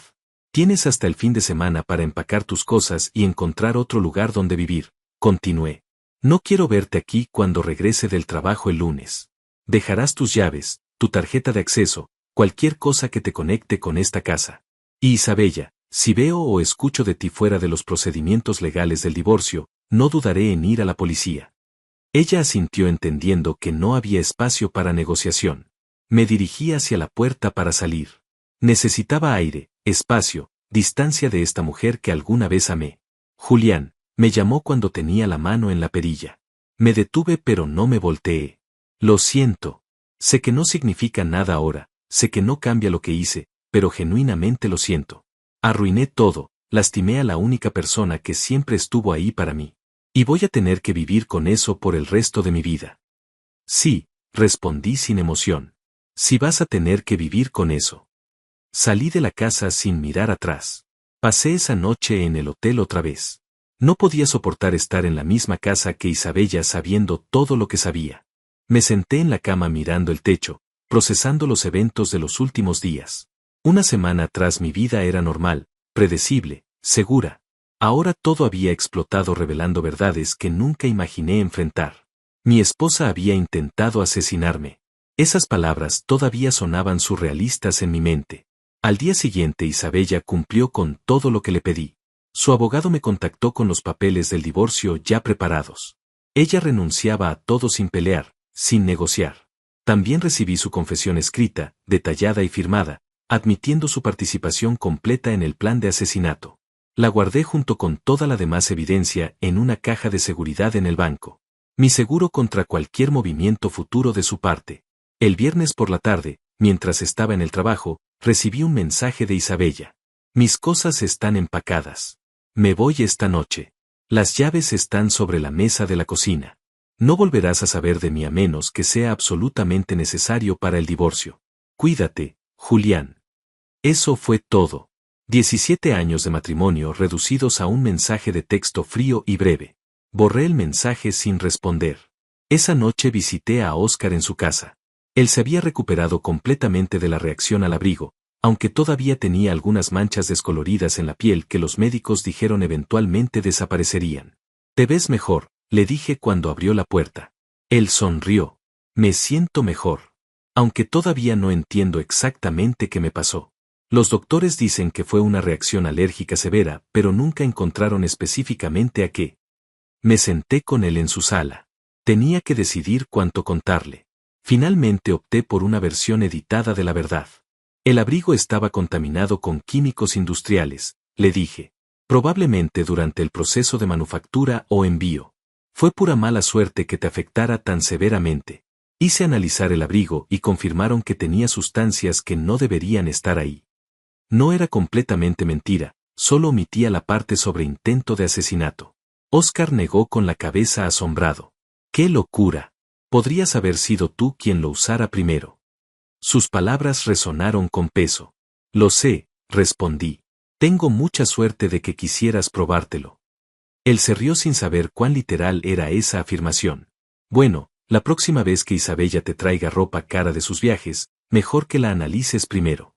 Tienes hasta el fin de semana para empacar tus cosas y encontrar otro lugar donde vivir, continué. No quiero verte aquí cuando regrese del trabajo el lunes. Dejarás tus llaves, tu tarjeta de acceso, cualquier cosa que te conecte con esta casa. Y Isabella, si veo o escucho de ti fuera de los procedimientos legales del divorcio, no dudaré en ir a la policía. Ella asintió entendiendo que no había espacio para negociación. Me dirigí hacia la puerta para salir. Necesitaba aire, espacio, distancia de esta mujer que alguna vez amé. Julián, me llamó cuando tenía la mano en la perilla. Me detuve pero no me volteé. Lo siento. Sé que no significa nada ahora, sé que no cambia lo que hice, pero genuinamente lo siento. Arruiné todo, lastimé a la única persona que siempre estuvo ahí para mí. Y voy a tener que vivir con eso por el resto de mi vida. Sí, respondí sin emoción. Si vas a tener que vivir con eso. Salí de la casa sin mirar atrás. Pasé esa noche en el hotel otra vez. No podía soportar estar en la misma casa que Isabella sabiendo todo lo que sabía. Me senté en la cama mirando el techo, procesando los eventos de los últimos días. Una semana atrás mi vida era normal, predecible, segura. Ahora todo había explotado revelando verdades que nunca imaginé enfrentar. Mi esposa había intentado asesinarme. Esas palabras todavía sonaban surrealistas en mi mente. Al día siguiente Isabella cumplió con todo lo que le pedí. Su abogado me contactó con los papeles del divorcio ya preparados. Ella renunciaba a todo sin pelear, sin negociar. También recibí su confesión escrita, detallada y firmada, admitiendo su participación completa en el plan de asesinato. La guardé junto con toda la demás evidencia en una caja de seguridad en el banco. Mi seguro contra cualquier movimiento futuro de su parte. El viernes por la tarde, mientras estaba en el trabajo, recibí un mensaje de Isabella. Mis cosas están empacadas. Me voy esta noche. Las llaves están sobre la mesa de la cocina. No volverás a saber de mí a menos que sea absolutamente necesario para el divorcio. Cuídate, Julián. Eso fue todo. 17 años de matrimonio reducidos a un mensaje de texto frío y breve. Borré el mensaje sin responder. Esa noche visité a Óscar en su casa. Él se había recuperado completamente de la reacción al abrigo, aunque todavía tenía algunas manchas descoloridas en la piel que los médicos dijeron eventualmente desaparecerían. Te ves mejor, le dije cuando abrió la puerta. Él sonrió. Me siento mejor. Aunque todavía no entiendo exactamente qué me pasó. Los doctores dicen que fue una reacción alérgica severa, pero nunca encontraron específicamente a qué. Me senté con él en su sala. Tenía que decidir cuánto contarle. Finalmente opté por una versión editada de la verdad. El abrigo estaba contaminado con químicos industriales, le dije. Probablemente durante el proceso de manufactura o envío. Fue pura mala suerte que te afectara tan severamente. Hice analizar el abrigo y confirmaron que tenía sustancias que no deberían estar ahí. No era completamente mentira, solo omitía la parte sobre intento de asesinato. Óscar negó con la cabeza asombrado. ¡Qué locura! Podrías haber sido tú quien lo usara primero. Sus palabras resonaron con peso. Lo sé, respondí. Tengo mucha suerte de que quisieras probártelo. Él se rió sin saber cuán literal era esa afirmación. Bueno, la próxima vez que Isabella te traiga ropa cara de sus viajes, mejor que la analices primero.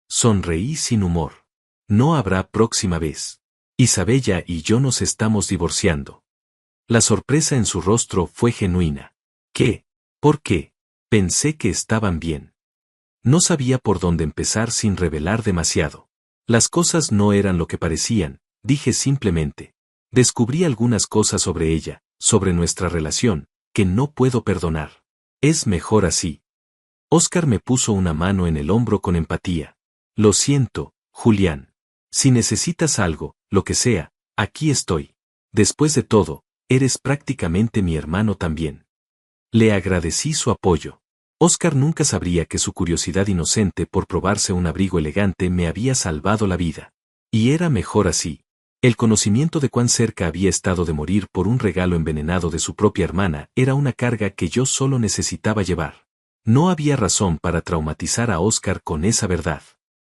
Sonreí sin humor. No habrá próxima vez. Isabella y yo nos estamos divorciando. La sorpresa en su rostro fue genuina. ¿Qué? ¿Por qué? Pensé que estaban bien. No sabía por dónde empezar sin revelar demasiado. Las cosas no eran lo que parecían, dije simplemente. Descubrí algunas cosas sobre ella, sobre nuestra relación, que no puedo perdonar. Es mejor así. Óscar me puso una mano en el hombro con empatía. Lo siento, Julián. Si necesitas algo, lo que sea, aquí estoy. Después de todo, eres prácticamente mi hermano también. Le agradecí su apoyo. Óscar nunca sabría que su curiosidad inocente por probarse un abrigo elegante me había salvado la vida. Y era mejor así. El conocimiento de cuán cerca había estado de morir por un regalo envenenado de su propia hermana era una carga que yo solo necesitaba llevar. No había razón para traumatizar a Óscar con esa verdad.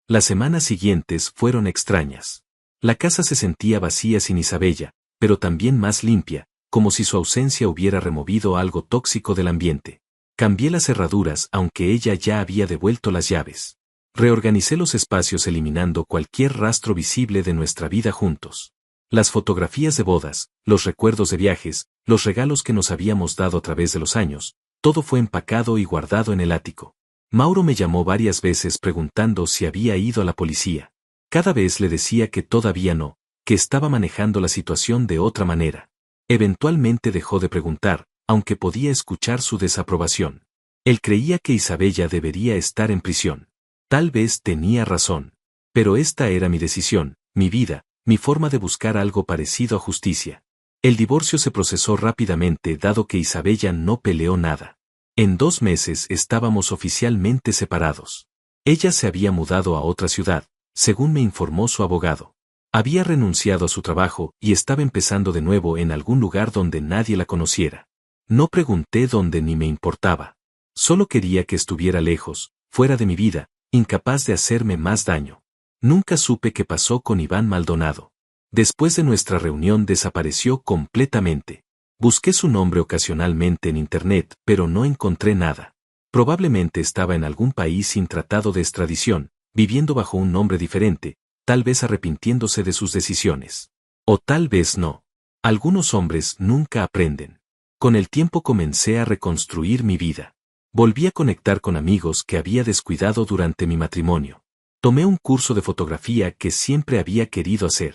Las semanas siguientes fueron extrañas. La casa se sentía vacía sin Isabella, pero también más limpia, como si su ausencia hubiera removido algo tóxico del ambiente. Cambié las cerraduras aunque ella ya había devuelto las llaves. Reorganicé los espacios eliminando cualquier rastro visible de nuestra vida juntos. Las fotografías de bodas, los recuerdos de viajes, los regalos que nos habíamos dado a través de los años, todo fue empacado y guardado en el ático. Mauro me llamó varias veces preguntando si había ido a la policía. Cada vez le decía que todavía no, que estaba manejando la situación de otra manera. Eventualmente dejó de preguntar, aunque podía escuchar su desaprobación. Él creía que Isabella debería estar en prisión. Tal vez tenía razón. Pero esta era mi decisión, mi vida, mi forma de buscar algo parecido a justicia. El divorcio se procesó rápidamente dado que Isabella no peleó nada. En 2 meses estábamos oficialmente separados. Ella se había mudado a otra ciudad, según me informó su abogado. Había renunciado a su trabajo y estaba empezando de nuevo en algún lugar donde nadie la conociera. No pregunté dónde ni me importaba. Solo quería que estuviera lejos, fuera de mi vida, incapaz de hacerme más daño. Nunca supe qué pasó con Iván Maldonado. Después de nuestra reunión desapareció completamente. Busqué su nombre ocasionalmente en internet, pero no encontré nada. Probablemente estaba en algún país sin tratado de extradición, viviendo bajo un nombre diferente, tal vez arrepintiéndose de sus decisiones. O tal vez no. Algunos hombres nunca aprenden. Con el tiempo comencé a reconstruir mi vida. Volví a conectar con amigos que había descuidado durante mi matrimonio. Tomé un curso de fotografía que siempre había querido hacer.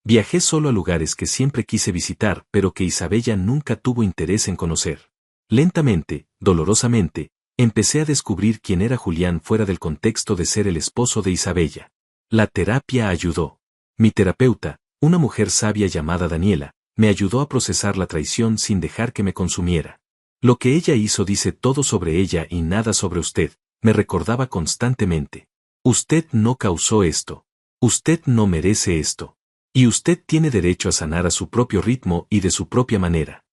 Viajé solo a lugares que siempre quise visitar, pero que Isabella nunca tuvo interés en conocer. Lentamente, dolorosamente, empecé a descubrir quién era Julián fuera del contexto de ser el esposo de Isabella. La terapia ayudó. Mi terapeuta, una mujer sabia llamada Daniela, me ayudó a procesar la traición sin dejar que me consumiera. Lo que ella hizo dice todo sobre ella y nada sobre usted, me recordaba constantemente. Usted no causó esto. Usted no merece esto. Y usted tiene derecho a sanar a su propio ritmo y de su propia manera.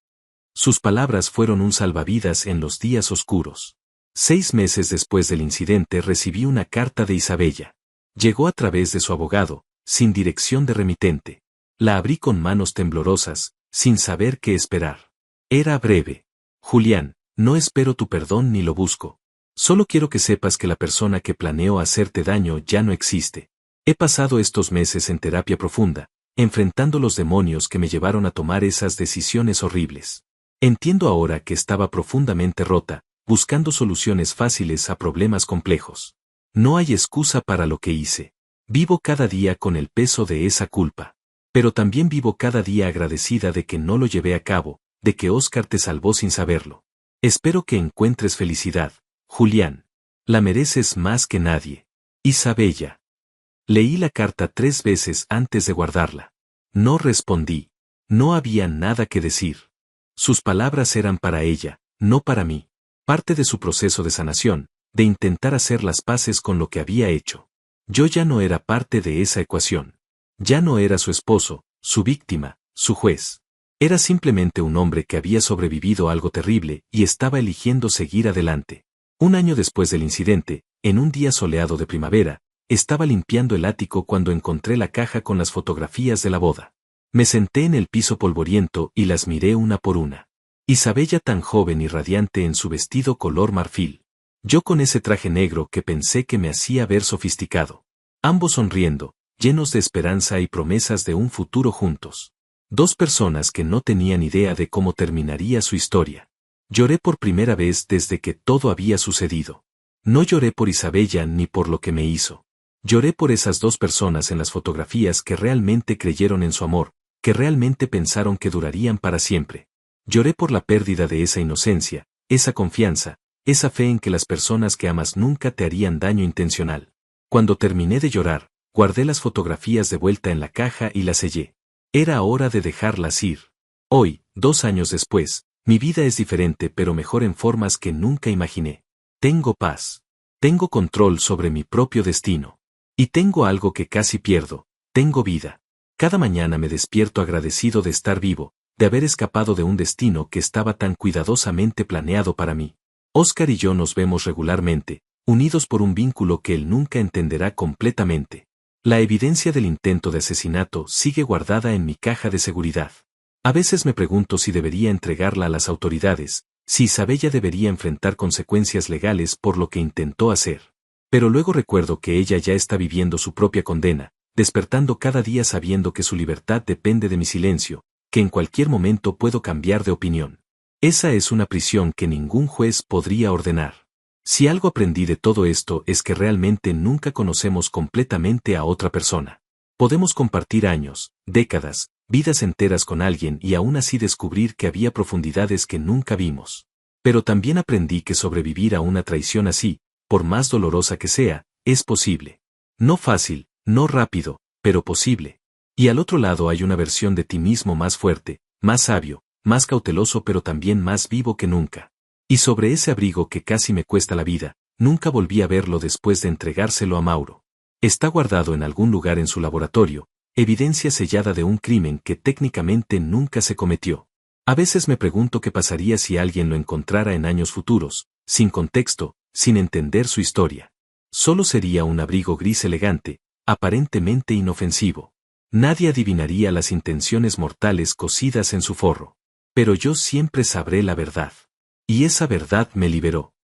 Sus palabras fueron un salvavidas en los días oscuros. 6 meses después del incidente recibí una carta de Isabella. Llegó a través de su abogado, sin dirección de remitente. La abrí con manos temblorosas, sin saber qué esperar. Era breve. Julián, no espero tu perdón ni lo busco. Solo quiero que sepas que la persona que planeó hacerte daño ya no existe. He pasado estos meses en terapia profunda, enfrentando los demonios que me llevaron a tomar esas decisiones horribles. Entiendo ahora que estaba profundamente rota, buscando soluciones fáciles a problemas complejos. No hay excusa para lo que hice. Vivo cada día con el peso de esa culpa. Pero también vivo cada día agradecida de que no lo llevé a cabo, de que Oscar te salvó sin saberlo. Espero que encuentres felicidad, Julián. La mereces más que nadie. Isabella. Leí la carta 3 veces antes de guardarla. No respondí. No había nada que decir. Sus palabras eran para ella, no para mí. Parte de su proceso de sanación, de intentar hacer las paces con lo que había hecho. Yo ya no era parte de esa ecuación. Ya no era su esposo, su víctima, su juez. Era simplemente un hombre que había sobrevivido a algo terrible y estaba eligiendo seguir adelante. 1 año después del incidente, en un día soleado de primavera, estaba limpiando el ático cuando encontré la caja con las fotografías de la boda. Me senté en el piso polvoriento y las miré una por una. Isabella tan joven y radiante en su vestido color marfil. Yo con ese traje negro que pensé que me hacía ver sofisticado. Ambos sonriendo, llenos de esperanza y promesas de un futuro juntos. 2 personas que no tenían idea de cómo terminaría su historia. Lloré por primera vez desde que todo había sucedido. No lloré por Isabella ni por lo que me hizo. Lloré por esas 2 personas en las fotografías que realmente creyeron en su amor, que realmente pensaron que durarían para siempre. Lloré por la pérdida de esa inocencia, esa confianza, esa fe en que las personas que amas nunca te harían daño intencional. Cuando terminé de llorar, guardé las fotografías de vuelta en la caja y las sellé. Era hora de dejarlas ir. Hoy, 2 años después, mi vida es diferente pero mejor en formas que nunca imaginé. Tengo paz. Tengo control sobre mi propio destino. Y tengo algo que casi pierdo, tengo vida. Cada mañana me despierto agradecido de estar vivo, de haber escapado de un destino que estaba tan cuidadosamente planeado para mí. Oscar y yo nos vemos regularmente, unidos por un vínculo que él nunca entenderá completamente. La evidencia del intento de asesinato sigue guardada en mi caja de seguridad. A veces me pregunto si debería entregarla a las autoridades, si Isabella debería enfrentar consecuencias legales por lo que intentó hacer. Pero luego recuerdo que ella ya está viviendo su propia condena, despertando cada día sabiendo que su libertad depende de mi silencio, que en cualquier momento puedo cambiar de opinión. Esa es una prisión que ningún juez podría ordenar. Si algo aprendí de todo esto es que realmente nunca conocemos completamente a otra persona. Podemos compartir años, décadas, vidas enteras con alguien y aún así descubrir que había profundidades que nunca vimos. Pero también aprendí que sobrevivir a una traición así, por más dolorosa que sea, es posible. No fácil, no rápido, pero posible. Y al otro lado hay una versión de ti mismo más fuerte, más sabio, más cauteloso pero también más vivo que nunca. Y sobre ese abrigo que casi me cuesta la vida, nunca volví a verlo después de entregárselo a Mauro. Está guardado en algún lugar en su laboratorio, evidencia sellada de un crimen que técnicamente nunca se cometió. A veces me pregunto qué pasaría si alguien lo encontrara en años futuros, sin contexto, sin entender su historia. Solo sería un abrigo gris elegante, aparentemente inofensivo. Nadie adivinaría las intenciones mortales cosidas en su forro. Pero yo siempre sabré la verdad. Y esa verdad me liberó.